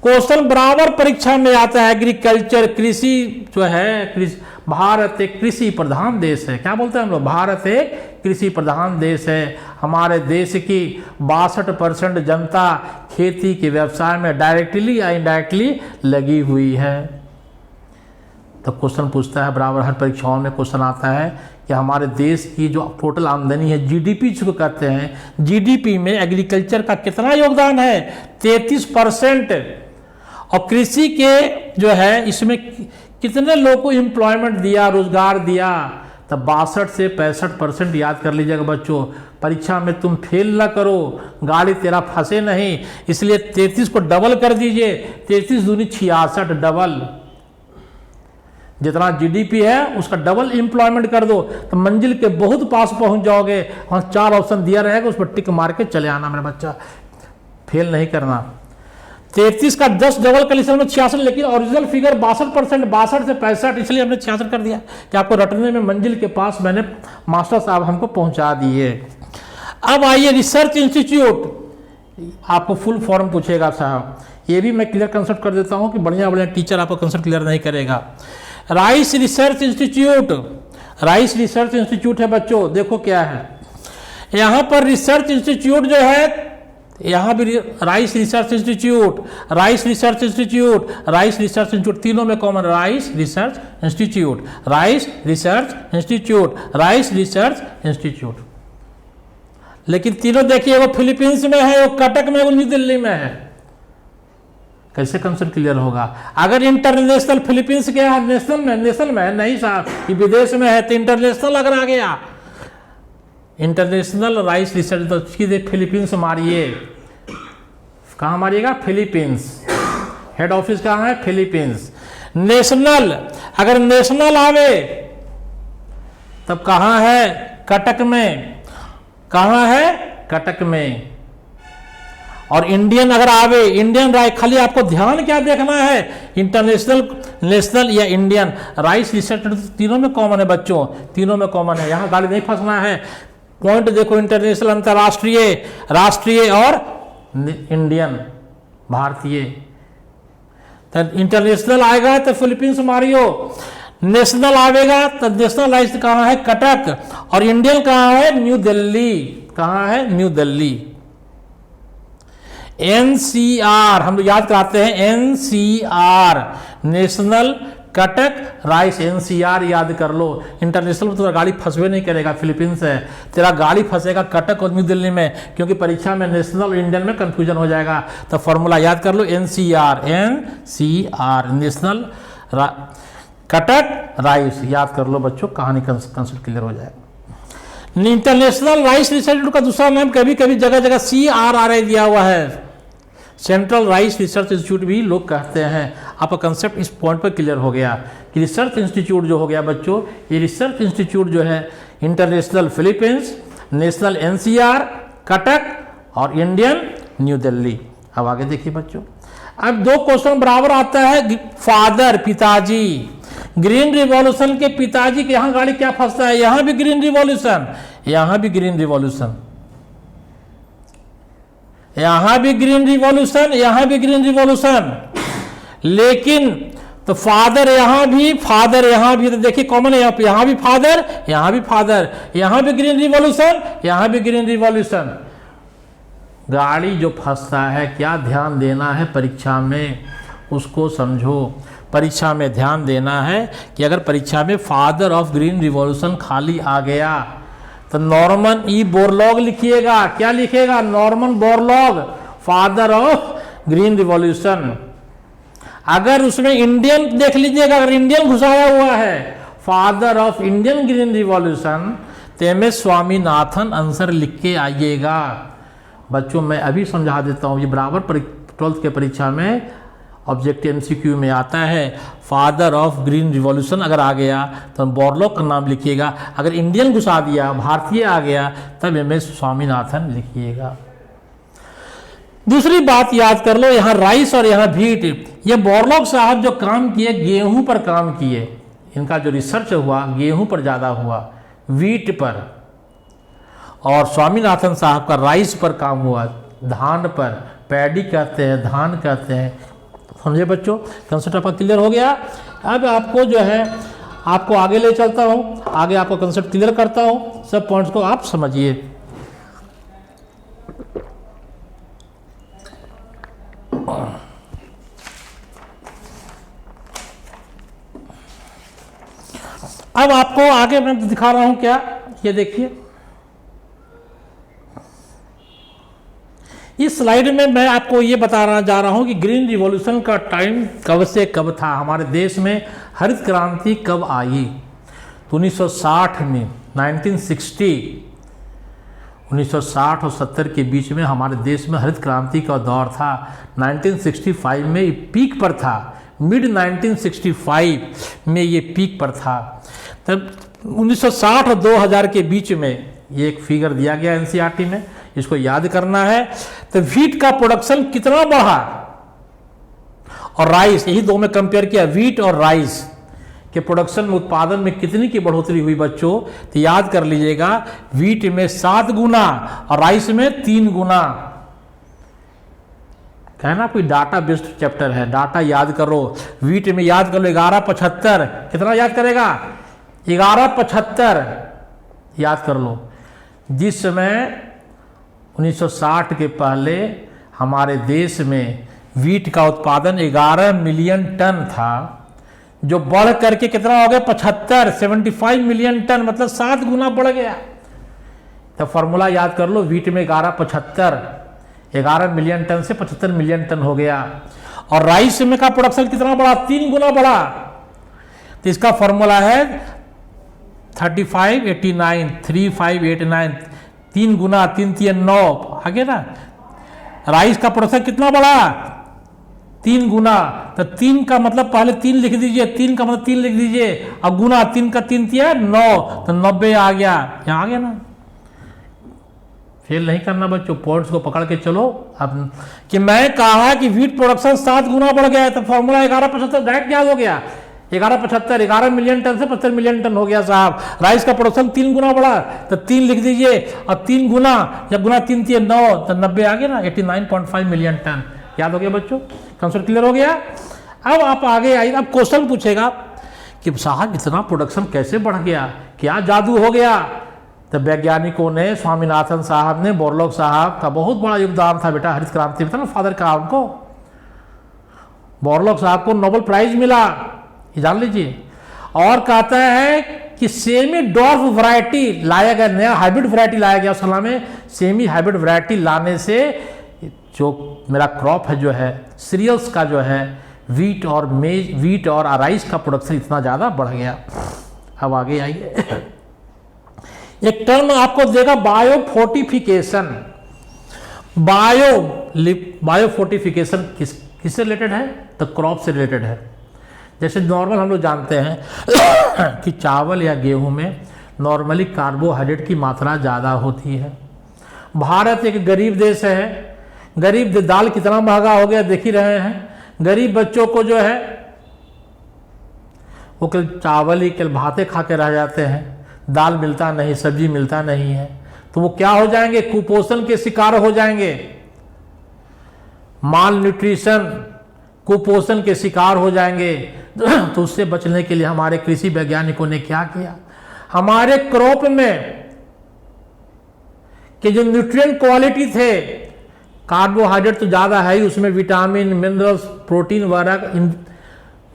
क्वेश्चन बराबर परीक्षा में आता है। एग्रीकल्चर, कृषि जो है, भारत एक कृषि प्रधान देश है। क्या बोलते हैं हम लोग, भारत एक कृषि प्रधान देश है। हमारे देश की 62% जनता खेती के व्यवसाय में डायरेक्टली या इनडायरेक्टली लगी हुई है। तो क्वेश्चन पूछता है बराबर, हर परीक्षाओं में क्वेश्चन आता है कि हमारे देश की जो टोटल आमदनी है, जीडीपी जिसको कहते हैं, जीडीपी में एग्रीकल्चर का कितना योगदान है, 33%। और कृषि के जो है इसमें कितने लोगों को एम्प्लॉयमेंट दिया, रोजगार दिया, तब 62 से 65%। याद कर लीजिएगा बच्चों, परीक्षा में तुम फेल ना करो, गाड़ी तेरा फंसे नहीं, इसलिए 33 को डबल कर दीजिए, 33 दूनी 66, डबल। जितना जीडीपी है उसका डबल एम्प्लॉयमेंट कर दो, तो मंजिल के बहुत पास पहुंच जाओगे। वहाँ 4 ऑप्शन दिया रहेगा, उस पर टिक मार के चले आना मेरा बच्चा, फेल नहीं करना। 33 का 10 डबल कर लिया 66, लेकिन ओरिजिनल फिगर 62%, 62 से 65, इसलिए हमने 66 कर दिया कि आपको रटने में मंजिल के पास मैंने मास्टर साहब हमको पहुंचा दिए। अब आइए रिसर्च इंस्टीट्यूट, आपको फुल फॉर्म पूछेगा साहब, ये भी मैं क्लियर कंसेप्ट कर देता हूँ कि बढ़िया बढ़िया टीचर आपको कंसेप्ट क्लियर नहीं करेगा। Rice research institute, rice research institute है बच्चों, देखो क्या है यहाँ पर। रिसर्च इंस्टीट्यूट जो है यहाँ भी rice research institute, rice research institute, rice research institute, तीनों में common rice research institute, rice research institute, rice research institute. लेकिन तीनों देखिए, वो फिलीपींस में है, वो कटक में, वो न्यू दिल्ली में है। कैसे कंसेप्ट क्लियर होगा? अगर इंटरनेशनल फिलीपींस के यहाँ नेशनल में है, नहीं साहब ये विदेश में है, तो इंटरनेशनल अगर आ गया, इंटरनेशनल राइस रिसर्च, तो सीधे फिलीपींस मारिए। कहाँ मारिएगा? फिलीपींस। हेड ऑफिस कहाँ है? फिलीपींस। नेशनल, अगर नेशनल आवे तब कहाँ है? कटक में। कहाँ है? कटक में। और इंडियन अगर आवे, इंडियन राइस, खाली आपको ध्यान क्या देखना है? इंटरनेशनल, नेशनल या इंडियन राइस रिसर्च, तीनों में कॉमन है बच्चों, तीनों में कॉमन है। यहाँ गाली नहीं फंसना है। पॉइंट देखो, इंटरनेशनल, अंतर्राष्ट्रीय, राष्ट्रीय और इंडियन, भारतीय। तो इंटरनेशनल आएगा तो फिलीपींस मारियो, नेशनल आएगा तो नेशनल राइस कहाँ है? कटक। और इंडियन कहाँ है? न्यू दिल्ली। कहाँ है? न्यू दिल्ली। एनसीआर हम लोग याद कराते हैं, NCR national Cuttack rice, NCR याद कर लो। इंटरनेशनल में तेरा गाड़ी फंसवे नहीं करेगा, फिलीपींस है, तेरा गाड़ी फंसेगा कटक और न्यू दिल्ली में, क्योंकि परीक्षा में नेशनल और इंडियन में कंफ्यूजन हो जाएगा। तो फॉर्मूला याद कर लो, NCR, NCR national Cuttack rice, याद कर लो बच्चों, कहानी कंसेप्ट क्लियर हो जाएगा। इंटरनेशनल राइस रिसर्च का दूसरा नाम कभी कभी जगह जगह CRRI दिया हुआ है, सेंट्रल राइस रिसर्च इंस्टीट्यूट भी लोग कहते हैं। आपका कंसेप्ट इस पॉइंट पर क्लियर हो गया कि रिसर्च इंस्टीट्यूट जो हो गया बच्चों, ये रिसर्च इंस्टीट्यूट जो है international Philippines, national NCR Cuttack और इंडियन न्यू दिल्ली। अब आगे देखिए बच्चों, अब दो क्वेश्चन बराबर आता है। फादर, पिताजी, ग्रीन रिवॉल्यूशन के पिताजी के यहाँ गाड़ी क्या फंसता है? यहाँ भी ग्रीन रिवॉल्यूशन, यहाँ भी ग्रीन रिवॉल्यूशन, यहां भी ग्रीन रिवॉल्यूशन, यहां भी ग्रीन रिवॉल्यूशन। लेकिन तो फादर यहां भी, फादर यहां भी, तो देखिए कॉमन है, यहां भी फादर, यहां भी फादर, यहां भी ग्रीन रिवॉल्यूशन, यहां भी ग्रीन रिवॉल्यूशन। गाड़ी जो फंसता है, क्या ध्यान देना है परीक्षा में, उसको समझो। परीक्षा में ध्यान देना है कि अगर परीक्षा में फादर ऑफ ग्रीन रिवॉल्यूशन खाली आ गया तो नॉर्मन ई बोरलॉग लिखिएगा। क्या लिखेगा? Norman Borlaug, father of green revolution. अगर उसमें इंडियन देख लीजिएगा, अगर इंडियन घुसाया हुआ है, father of Indian green revolution, तो MS स्वामीनाथन आंसर लिख के आइएगा। बच्चों मैं अभी समझा देता हूँ, ये बराबर 12th के परीक्षा में ऑब्जेक्टिव MCQ में आता है। फादर ऑफ ग्रीन रिवॉल्यूशन अगर आ गया तो बोरलॉग का नाम लिखिएगा। अगर इंडियन घुसा दिया, भारतीय आ गया, तब MS स्वामीनाथन लिखिएगा। दूसरी बात याद कर लो, यहाँ राइस और यहाँ व्हीट, ये बोरलॉग साहब जो काम किए गेहूं पर काम किए, इनका जो रिसर्च हुआ गेहूं पर ज़्यादा हुआ, व्हीट पर। और स्वामीनाथन साहब का राइस पर काम हुआ, धान पर, पैडी कहते हैं, धान कहते हैं। समझे बच्चों? कंसेप्ट आपका क्लियर हो गया। अब आपको जो है, आपको आगे ले चलता हूँ, आगे आपको कंसेप्ट क्लियर करता हूँ, सब पॉइंट्स को आप समझिए। अब आपको आगे मैं दिखा रहा हूं क्या, ये देखिए इस स्लाइड में मैं आपको ये बताना जा रहा हूं कि ग्रीन रिवॉल्यूशन का टाइम कब से कब था, हमारे देश में हरित क्रांति कब आई। तो 1960 में, 1960 और 70 के बीच में हमारे देश में हरित क्रांति का दौर था। 1965 में पीक पर था, मिड 1965 में ये पीक पर था। तब 1960 और 2000 के बीच में ये एक फिगर दिया गया NCERT में, इसको याद करना है। तो व्हीट का प्रोडक्शन कितना बढ़ा और राइस, यही दो में कंपेयर किया, व्हीट और राइस के प्रोडक्शन में, उत्पादन में कितनी की बढ़ोतरी हुई बच्चों। तो याद कर लीजिएगा, व्हीट में 7 गुना और राइस में 3 गुना। कहना कोई डाटा बेस्ड चैप्टर है, डाटा याद करो। व्हीट में याद कर लो 1175, कितना याद करेगा? 1175 याद कर लो। जिस समय 1960 के पहले हमारे देश में वीट का उत्पादन 11 मिलियन टन था, जो बढ़ करके कितना हो गया 75 मिलियन टन, मतलब 7 गुना बढ़ गया। तो फॉर्मूला याद कर लो, वीट में 11 मिलियन टन से 75 मिलियन टन हो गया। और राइस में का प्रोडक्शन कितना बढ़ा, 3 गुना बढ़ा। तो इसका फॉर्मूला है 3589, 3 गुना, 3 3 9, आगे ना। राइस का प्रोडक्शन कितना बढ़ा, 3 गुना। तो 3 का मतलब पहले 3 लिख दीजिए, 3 का मतलब 3 लिख दीजिए, अब गुना 3 का 3 3 9, तो 90 आ गया। यहाँ आ गया ना। फेल नहीं करना बच्चों, पॉइंट्स को पकड़ के चलो। अब कि मैं कहा कि वीट प्रोडक्शन 7 गुना बढ़ गया है, तो फॉर्मूला 1175 डायरेक्ट याद हो गया। 11 मिलियन टन से 75 मिलियन टन हो गया साहब। राइस का प्रोडक्शन 3 गुना बढ़ा, तो 3 लिख दीजिए, और 3 गुना, जब गुना 3 3 9, तो 90 आ गया ना, 89.5 मिलियन टन। याद हो गया बच्चों, कंसेप्ट क्लियर हो गया। अब आप आगे आइए, अब क्वेश्चन पूछेगा कि साहब इतना प्रोडक्शन कैसे बढ़ गया, क्या जादू हो गया। तो वैज्ञानिकों ने, स्वामीनाथन साहब ने, बोरलॉग साहब का बहुत बड़ा योगदान था बेटा, हरित क्रांति में था ना, फादर का उनको। बोरलॉग साहब को नोबेल प्राइज मिला, ये जान लीजिए। और कहता है कि सेमी डॉर्फ वैरायटी लाया गया, नया हाइब्रिड वैरायटी लाया गया उस समय में। सेमी हाइब्रिड वैरायटी लाने से जो मेरा क्रॉप है, जो है सीरियल्स का, जो है वीट और राइस का प्रोडक्शन इतना ज़्यादा बढ़ गया। अब आगे आइए, एक टर्म आपको देगा बायो फोर्टिफिकेशन। बायो फोर्टिफिकेशन किससे रिलेटेड है, तो क्रॉप से रिलेटेड है। जैसे नॉर्मल हम लोग जानते हैं कि चावल या गेहूं में नॉर्मली कार्बोहाइड्रेट की मात्रा ज़्यादा होती है। भारत एक गरीब देश है, गरीब दाल कितना महंगा हो गया देख ही रहे हैं। गरीब बच्चों को जो है वो केवल चावल ही, केवल भाते खा के रह जाते हैं, दाल मिलता नहीं, सब्जी मिलता नहीं है। तो वो क्या हो जाएंगे, कुपोषण के शिकार हो जाएंगे, माल न्यूट्रिशन, कुपोषण के शिकार हो जाएंगे। तो उससे बचने के लिए हमारे कृषि वैज्ञानिकों ने क्या किया, हमारे क्रॉप में कि जो न्यूट्रिएंट क्वालिटी थे, कार्बोहाइड्रेट तो ज़्यादा है ही, उसमें विटामिन, मिनरल्स, प्रोटीन वगैरह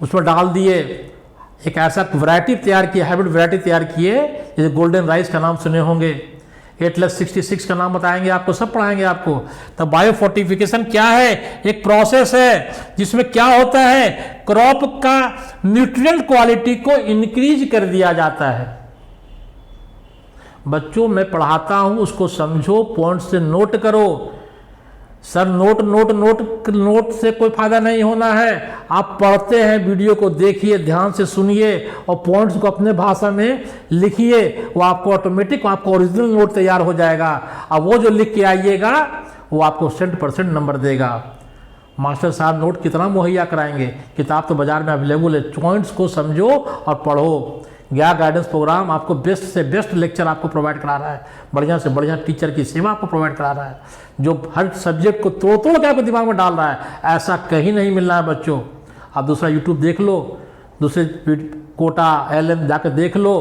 उसमें डाल दिए। एक ऐसा वैरायटी तैयार किया, हाइब्रिड वैरायटी तैयार किए, जैसे गोल्डन राइस का नाम सुने होंगे, एटलस 66 का नाम बताएंगे आपको, सब पढ़ाएंगे आपको। तो बायो फोर्टिफिकेशन क्या है, एक प्रोसेस है जिसमें क्या होता है, क्रॉप का न्यूट्रिएंट क्वालिटी को इंक्रीज कर दिया जाता है। बच्चों मैं पढ़ाता हूं, उसको समझो, पॉइंट से नोट करो। सर नोट से कोई फायदा नहीं होना है। आप पढ़ते हैं, वीडियो को देखिए, ध्यान से सुनिए और पॉइंट्स को अपने भाषा में लिखिए, वो आपको ऑटोमेटिक आपको ओरिजिनल नोट तैयार हो जाएगा। अब वो जो लिख के आइएगा वो आपको 100% नंबर देगा। मास्टर साहब नोट कितना मुहैया कराएंगे, किताब तो बाजार में अवेलेबल है। पॉइंट्स को समझो और पढ़ो। ज्ञा गाइडेंस प्रोग्राम आपको बेस्ट से बेस्ट लेक्चर आपको प्रोवाइड करा रहा है, बढ़िया से बढ़िया टीचर की सेवा आपको प्रोवाइड करा रहा है, जो हर सब्जेक्ट को तोड़ तोड़ के आपको दिमाग में डाल रहा है। ऐसा कहीं नहीं मिल रहा है बच्चों। आप दूसरा यूट्यूब देख लो, दूसरे कोटा LM जाकर देख लो,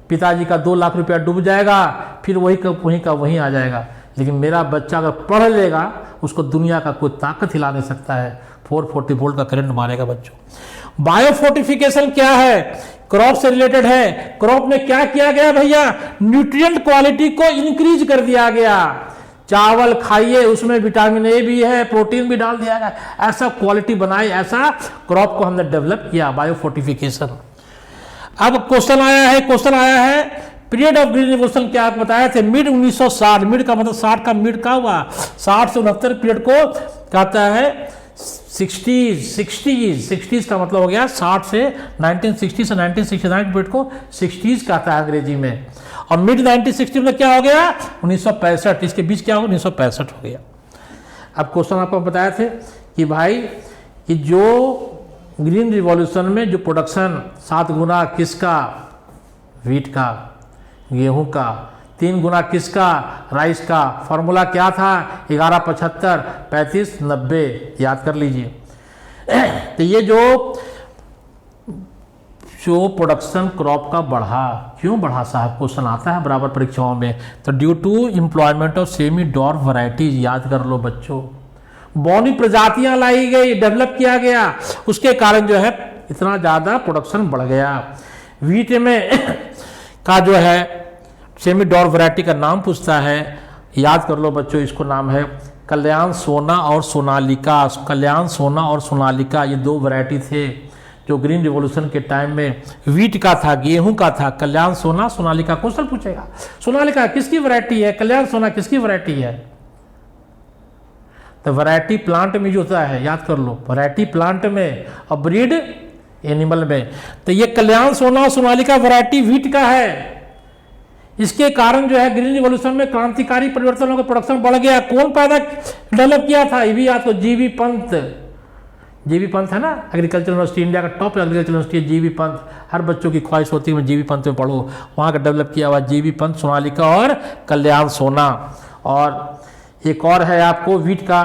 पिताजी का 2 लाख रुपया डूब जाएगा, फिर वहीं का वहीं आ जाएगा। लेकिन मेरा बच्चा अगर पढ़ लेगा, उसको दुनिया का कोई ताकत हिला नहीं सकता है। 440 वोल्ट का करंट मारेगा बच्चों। बायो फोर्टिफिकेशन क्या है, क्रॉप से रिलेटेड है। क्रॉप में क्या किया गया भैया, न्यूट्रिएंट क्वालिटी को इंक्रीज कर दिया गया। चावल खाइए, उसमें विटामिन ए भी है, प्रोटीन भी डाल दिया गया, ऐसा क्वालिटी बनाई, ऐसा क्रॉप को हमने डेवलप किया, बायो फोर्टिफिकेशन। अब क्वेश्चन आया है पीरियड ऑफ ग्रीन रिवॉल्यूशन क्या आप बताए थे, मिड 1960। मिड का मतलब 60 का मिड का हुआ, 60 से 69 पीरियड को कहता है 60s का मतलब हो गया 60 से 1960 से 1969 पीरियड को 60s कहता है अंग्रेजी में। और मिड 1960 में क्या हो गया, 1965, इसके बीच क्या हो, 1965 हो गया। अब क्वेश्चन आपको बताए थे कि भाई कि जो ग्रीन रिवॉल्यूशन में जो प्रोडक्शन 7 गुना किसका, वीट का, गेहूं का, 3 गुना किसका, राइस का। फॉर्मूला क्या था, 11 75 35 90, याद कर लीजिए। तो ये जो जो प्रोडक्शन क्रॉप का बढ़ा, क्यों बढ़ा साहब, क्वेश्चन आता है बराबर परीक्षाओं में। तो due to employment of semi dwarf varieties, याद कर लो बच्चों, बौनी प्रजातियां लाई गई, डेवलप किया गया, उसके कारण जो है इतना ज़्यादा प्रोडक्शन बढ़ गया। वीट में का जो है सेमी डॉर्फ वैरायटी का नाम पूछता है, याद कर लो बच्चों, इसको नाम है कल्याण सोना और सोनालिका। कल्याण सोना और सोनालिका ये दो वैरायटी थे जो ग्रीन रिवॉल्यूशन के टाइम में वीट का था, गेहूं का था। कल्याण सोना सोनालिका क्वेश्चन पूछेगा। सोनालिका किसकी वैरायटी है, कल्याण सोना किसकी वैरायटी है? तो वैरायटी प्लांट में जो होता है, याद कर लो, वैरायटी प्लांट में और ब्रीड एनिमल में। तो ये कल्याण सोना और सोनालिका वैरायटी वीट का है। इसके कारण जो है ग्रीन रिवॉल्यूशन में क्रांतिकारी परिवर्तनों का प्रोडक्शन बढ़ गया। कौन पैदा डेवलप किया था, ये भी याद करो, जीवी पंत। जीवी पंत है ना, एग्रीकल्चर यूनिवर्सिटी, इंडिया का टॉप एग्रीकल्चर यूनिवर्सिटी है जीवी पंत। हर बच्चों की ख्वाहिश होती है मैं जीवी पंत में पढ़ूँ, वहाँ का डेवलप किया हुआ जीवी पंत, सोनालिका और कल्याण सोना। और एक और है आपको वीट का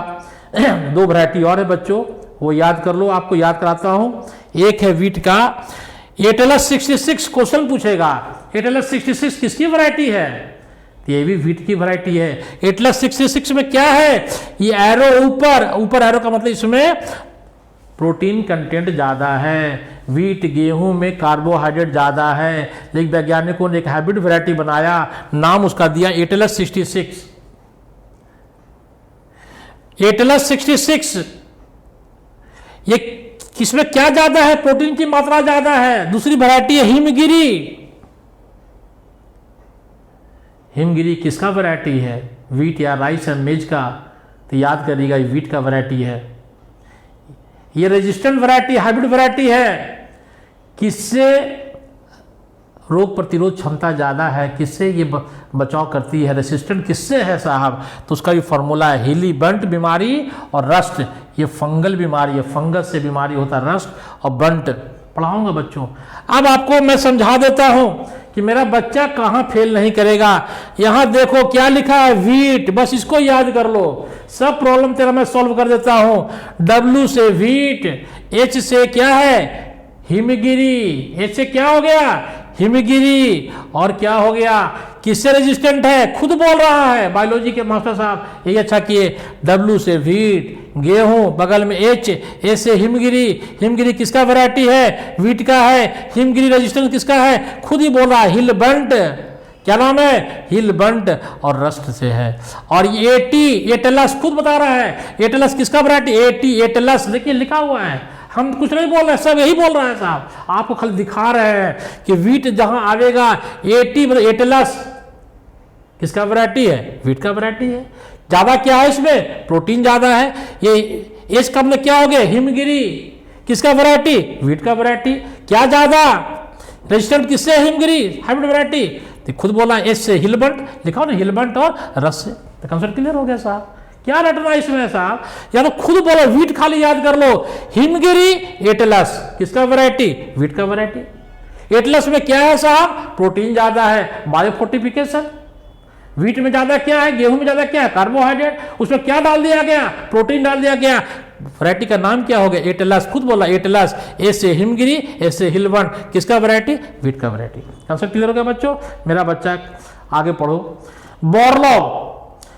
दो वैरायटी और है बच्चों, वो याद कर लो, आपको याद कराता हूँ। एक है वीट का एटलस 66, क्वेश्चन पूछेगा एटलस 66 किसकी वैरायटी है? ये भी वीट की वैरायटी है। एटलस 66 में क्या है, ये एरो ऊपर एरो का मतलब इसमें प्रोटीन कंटेंट ज़्यादा है। वीट गेहूं में कार्बोहाइड्रेट ज़्यादा है, लेकिन वैज्ञानिकों ने एक हाइब्रिड वैरायटी बनाया, नाम उसका दिया एटलस 66। एटलस 66 ये किसमें क्या ज़्यादा है, प्रोटीन की मात्रा ज़्यादा है। दूसरी वैरायटी है हिमगिरी। हिमगिरी किसका वैरायटी है, वीट या राइस एंड मेज का? तो याद करिएगा ये वीट का वैरायटी है। ये रेजिस्टेंट वैरायटी, हाइब्रिड वैरायटी है। किससे रोग प्रतिरोध क्षमता ज़्यादा है, किससे ये बचाव करती है, रेसिस्टेंट किससे है साहब? तो उसका भी फॉर्मूला है हिलीबंट बीमारी और रस्ट। ये फंगल बीमारी है, फंगस से बीमारी होता है रस्ट और बंट, पढ़ाऊंगा बच्चों। अब आपको मैं समझा देता हूं कि मेरा बच्चा कहाँ फेल नहीं करेगा। यहां देखो क्या लिखा है, वीट, बस इसको याद कर लो, सब प्रॉब्लम तेरा मैं सॉल्व कर देता हूं। डब्ल्यू से वीट, एच से क्या है हिमगिरी, एच से क्या हो गया हिमगिरी, और क्या हो गया किससे रेजिस्टेंट है, खुद बोल रहा है बायोलॉजी के मास्टर साहब, यही अच्छा किए। डब्ल्यू से वीट, गेहूं, बगल में एच से हिमगिरी। हिमगिरी किसका वैरायटी है, वीट का है। हिमगिरी रेजिस्टेंस किसका है, खुद ही बोल रहा है हिलबंट, क्या नाम है हिलबंट, और रस्ट से है। और ये एटलस खुद बता रहा है, एटलस किसका वैरायटी, एटलस देखिए लिखा हुआ है, हम कुछ नहीं बोल रहे, सब यही बोल रहा है साहब, आपको खाली दिखा रहे हैं कि वीट जहां आवेगा 80 मतलब एटलस किसका वैरायटी है, वीट का वैरायटी है। ज्यादा क्या है इसमें, प्रोटीन ज्यादा है। ये एस का मतलब क्या हो गया हिमगिरी, किसका वैरायटी, वीट का वैरायटी। क्या ज्यादा रेजिस्टेंट किससे, हिमगिरी, हाइब्रिड वैरायटी। तो खुद बोला एस से हिलबंट, लिखा हो ना हिलबंट और रस से, तो कंसेप्ट क्लियर हो गया साहब। क्या रटना इसमें साहब, या तो खुद बोलो, वीट खाली याद कर लो, हिमगिरी एटलस किसका वैरायटी, वीट का वैरायटी। एटलस में क्या है साहब, प्रोटीन ज्यादा है, बायोफोर्टिफिकेशन। वीट में ज्यादा क्या है, गेहूं में ज्यादा क्या है, कार्बोहाइड्रेट। उसमें क्या डाल दिया गया, प्रोटीन डाल दिया गया। वैरायटी का नाम क्या हो गया, एटलस, खुद बोला एटलस। ए से हिमगिरी, ए से हिलबंट, किसका वैरायटी, वीट का वैरायटी। कंसेप्ट क्लियर हो गया बच्चों, मेरा बच्चा आगे पढ़ो। बोरलॉग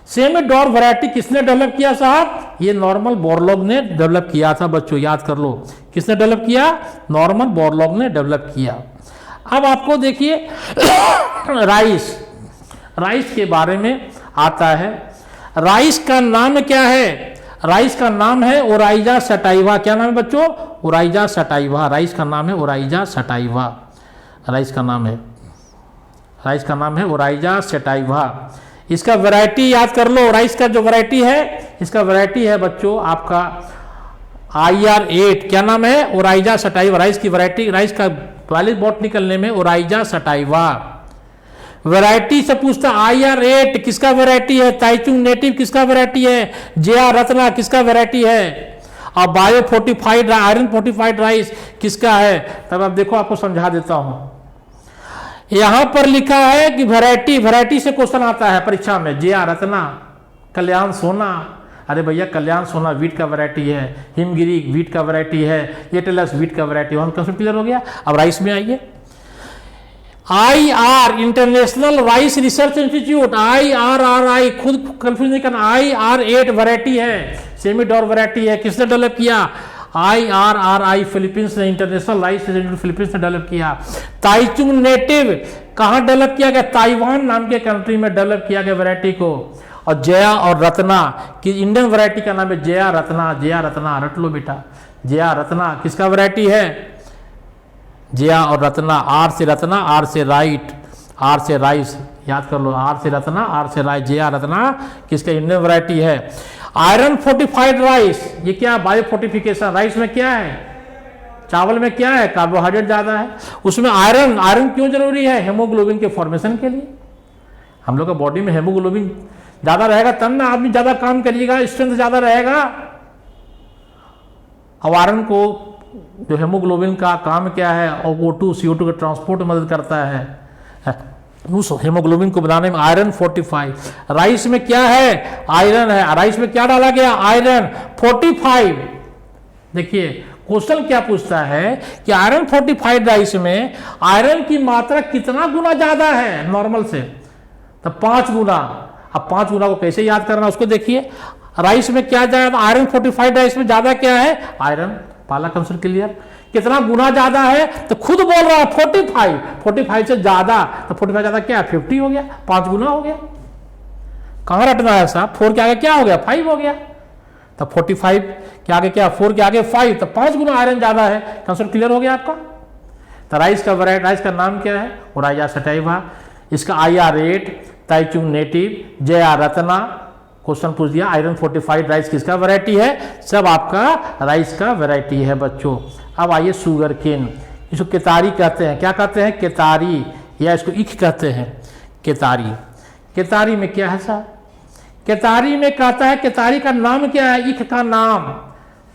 सेमी डॉर्फ वैरायटी किसने डेवलप किया साहब, ये नॉर्मल बोरलॉग ने डेवलप किया था बच्चों, याद कर लो किसने डेवलप किया, नॉर्मल बोरलॉग ने डेवलप किया। अब आपको देखिए राइस के बारे में आता है। राइस का नाम क्या है, राइस का नाम है ओराइजा सटाइवा। क्या नाम है बच्चों, ओराइजा सटाइवा। राइस का नाम है ओराइजा सटाइवा। राइस का नाम है ओराइजा सटाइवा। इसका वैरायटी याद कर लो, राइस का जो वैरायटी है, इसका वैरायटी है बच्चों आपका IR8। क्या नाम है, ओराइजा सटाइवा। राइस की वैरायटी, राइस का पहले बॉटनिकल नेम है ओराइजा सटाइवा। वैरायटी से पूछता IR8 किसका वैरायटी है, ताइचुंग नेटिव किसका वैरायटी है, JR रत्ना किसका वैरायटी है, और bio fortified iron fortified rice किसका है। तब अब देखो आपको समझा देता हूं, यहां पर लिखा है कि वैरायटी से क्वेश्चन आता है परीक्षा में, JR रत्ना, कल्याण सोना, अरे भैया कल्याण सोना वीट का वैरायटी है, हिमगिरी वीट का वैरायटी है, एटेलस वीट का वैरायटी है। कंसेप्ट क्लियर हो गया। अब राइस में आइए। IR international rice research institute, IRRI, खुद कंफ्यूज नहीं करना, IR8 वैरायटी है, सेमी डोर वैरायटी है। किसने डेवलप किया? IRRI फिलीपींस ने, इंटरनेशनल राइस इंस्टीट्यूट फिलीपींस ने डेवलप किया। ताइचुंग नेटिव कहाँ डेवलप किया गया? ताइवान नाम के कंट्री में डेवलप किया गया वैरायटी को। और जया और रत्ना की इंडियन वैरायटी का नाम है जया रत्ना। जया रत्ना रट लो बेटा, जया रत्ना किसका वैरायटी है? जया और रत्ना, आर से रत्ना, आर से राइट, आर से राइस, याद कर लो, आर से रत्ना, आर से राइस, जया रत्ना किसका इंडियन वैरायटी है। आयरन फोर्टिफाइड राइस, ये क्या? Bio fortification. राइस में क्या है? चावल में क्या है? कार्बोहाइड्रेट ज्यादा है, उसमें आयरन। आयरन क्यों जरूरी है? हेमोग्लोबिन के फॉर्मेशन के लिए। हम लोग का बॉडी में हेमोग्लोबिन ज्यादा रहेगा तब ना आदमी ज्यादा काम करिएगा, स्ट्रेंथ ज्यादा रहेगा। अब आयरन को जो हेमोग्लोबिन का काम क्या है? और O2 CO2 के ट्रांसपोर्ट में मदद करता है। उस हेमोग्लोबिन को बनाने में आयरन फोर्टिफाइड। राइस में क्या है? आयरन है। राइस में क्या डाला गया? Iron fortified. देखिए क्वेश्चन क्या पूछता है कि आयरन फोर्टिफाइड राइस में आयरन की मात्रा कितना गुना ज्यादा है नॉर्मल से? तो 5 गुना। अब 5 गुना को कैसे याद करना उसको देखिए। राइस में क्या ज्यादा? आयरन फोर्टिफाइड राइस में ज्यादा क्या है? आयरन। पहला कंसेप्ट क्लियर। कितना गुना ज्यादा है? तो खुद बोल रहा है 45, 45 से ज्यादा। तो 45 ज्यादा क्या है? 50 हो गया, 5 गुना हो गया। कहां रटना है साहब? 4 के आगे क्या हो गया? 5 हो गया। तो 45 के आगे क्या? 4 के आगे 5, तो 5 गुना आयरन ज्यादा है। कंसेप्ट क्लियर हो गया आपका। तो राइस का वैरायटी, राइस का नाम क्या है? ओराया सटाइवा। इसका IR8, Taichung native, Jaya Ratna. Question पूछ दिया आयरन फोर्टिफाइड राइस किसका वैरायटी है? सब आपका राइस का वैरायटी है बच्चों। अब आइए शुगर केन, इसको केतारी कहते हैं। क्या कहते हैं? केतारी, या इसको ईख कहते हैं, केतारी। केतारी में क्या है साहब? केतारी में कहता है, केतारी का नाम क्या है? ईख का नाम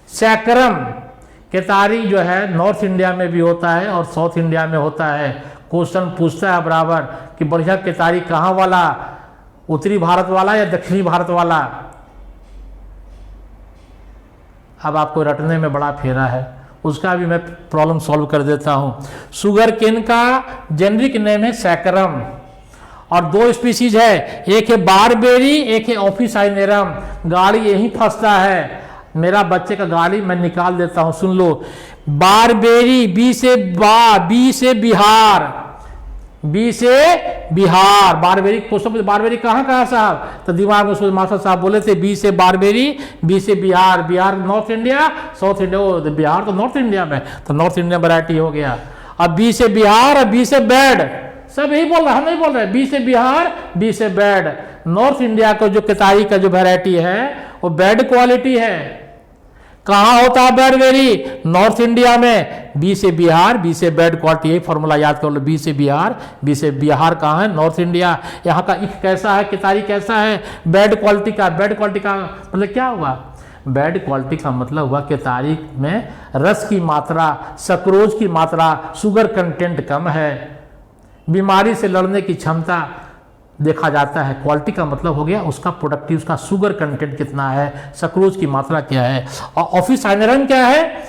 सैकरम। केतारी जो है नॉर्थ इंडिया में भी होता है और साउथ इंडिया में होता है। क्वेश्चन पूछता है बराबर कि बढ़िया केतारी कहाँ वाला, उत्तरी भारत वाला या दक्षिणी भारत वाला? अब आपको रटने में बड़ा फेरा है, उसका भी मैं प्रॉब्लम सॉल्व कर देता हूं। शुगर केन का जेनरिक नेम है सैकरम और 2 स्पीसीज है, एक है बारबेरी, एक है ऑफिसाइनेरम। गाड़ी यही फंसता है, मेरा बच्चे का गाड़ी मैं निकाल देता हूं, सुन लो। बारबेरी, बी से बिहार, बी से बिहार। बारबेरी क्वेश्चन, बारबेरी कहाँ का है साहब? तो दिमाग में सोच, मास्टर साहब बोले थे बी से बारबेरी, बी से Bihar. Bihar north India, south India, Bihar तो नॉर्थ इंडिया में, तो नॉर्थ इंडिया वैरायटी हो गया। अब बी से बिहार और बी से बेड, सब यही बोल रहे, हम नहीं बोल रहे। बी से बिहार, बी से बेड। नॉर्थ इंडिया को जो केतारी का जो वैरायटी है वो बेड क्वालिटी है। कहाँ होता है बेडबेरी? नॉर्थ इंडिया में। बी से बिहार, बी से बेड क्वालिटी, यही फॉर्मूला याद कर लो। बी से बिहार, बी से बिहार कहाँ है? North India. यहाँ का ईख कैसा है? केतारी कैसा है? बेड क्वालिटी का। बेड क्वालिटी का मतलब क्या हुआ? बेड क्वालिटी का मतलब हुआ केतारी में रस की मात्रा, सक्रोज की मात्रा, शुगर कंटेंट कम है, बीमारी से लड़ने की क्षमता देखा जाता है। क्वालिटी का मतलब हो गया उसका प्रोडक्टिव, उसका शुगर कंटेंट कितना है, सक्रोज की मात्रा क्या है। और ऑफिसाइनेरम क्या है?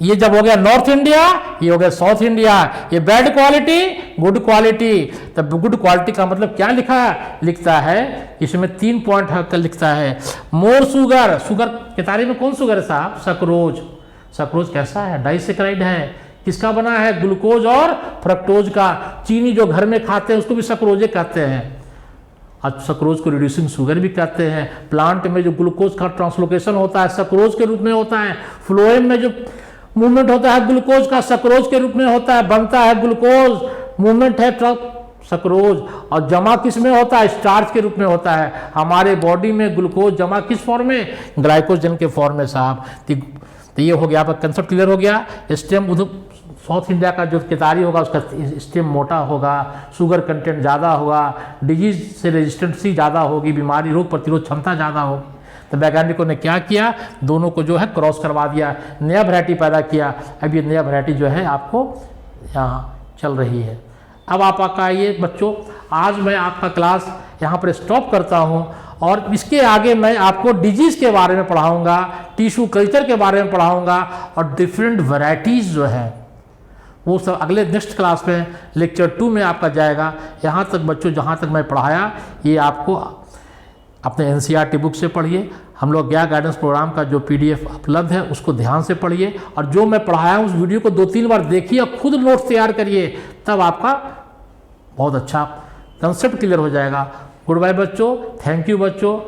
ये जब हो गया नॉर्थ इंडिया, ये हो गया साउथ इंडिया। ये बैड क्वालिटी, गुड क्वालिटी। तब गुड क्वालिटी का मतलब क्या लिखता है? इसमें 3 पॉइंट लिखता है। मोर शुगर, शुगर केतारी में कौन शुगर है साहब? सक्रोज। सक्रोज कैसा है? डाइसेक्राइड है। किसका बना है? ग्लूकोज और फ्रक्टोज का। चीनी जो घर में खाते हैं उसको भी सक्रोजे कहते हैं। आज सक्रोज को रिड्यूसिंग शुगर भी कहते हैं। प्लांट में जो ग्लूकोज का ट्रांसलोकेशन होता है सक्रोज के रूप में होता है। फ्लोएम में जो मूवमेंट होता है ग्लूकोज का सक्रोज के रूप में होता है, बनता है ग्लूकोज, मूवमेंट है सक्रोज। और जमा किस में होता है? स्टार्च के रूप में होता है। हमारे बॉडी में ग्लूकोज जमा किस फॉर्म में? ग्लाइकोजन के फॉर्म में साहब। तो ये हो गया, आपका कंसेप्ट क्लियर हो गया। स्टेम साउथ इंडिया का जो केतारी होगा उसका स्टेम मोटा होगा, शुगर कंटेंट ज़्यादा होगा, डिजीज से रेजिस्टेंसी ज़्यादा होगी, बीमारी रोग प्रतिरोध क्षमता ज़्यादा होगी। तो वैज्ञानिकों ने क्या किया? दोनों को जो है क्रॉस करवा दिया, नया वैरायटी पैदा किया। अब ये नया वैरायटी जो है आपको यहाँ चल रही है। अब आप आइए बच्चों, आज मैं आपका क्लास यहाँ पर स्टॉप करता हूँ और इसके आगे मैं आपको डिजीज़ के बारे में पढ़ाऊंगा, टिश्यू कल्चर के बारे में पढ़ाऊंगा और डिफरेंट वैरायटीज़ जो हैं वो सब अगले नेक्स्ट क्लास में लेक्चर 2 में आपका जाएगा। यहाँ तक बच्चों जहाँ तक मैं पढ़ाया ये आपको अपने एनसीईआरटी बुक से पढ़िए। हम लोग ज्ञान गाइडेंस प्रोग्राम का जो पीडीएफ उपलब्ध है उसको ध्यान से पढ़िए और जो मैं पढ़ाया उस वीडियो को 2-3 बार देखिए और खुद नोट्स तैयार करिए, तब आपका बहुत अच्छा कंसेप्ट क्लियर हो जाएगा। गुड बाय बच्चों, थैंक यू बच्चों।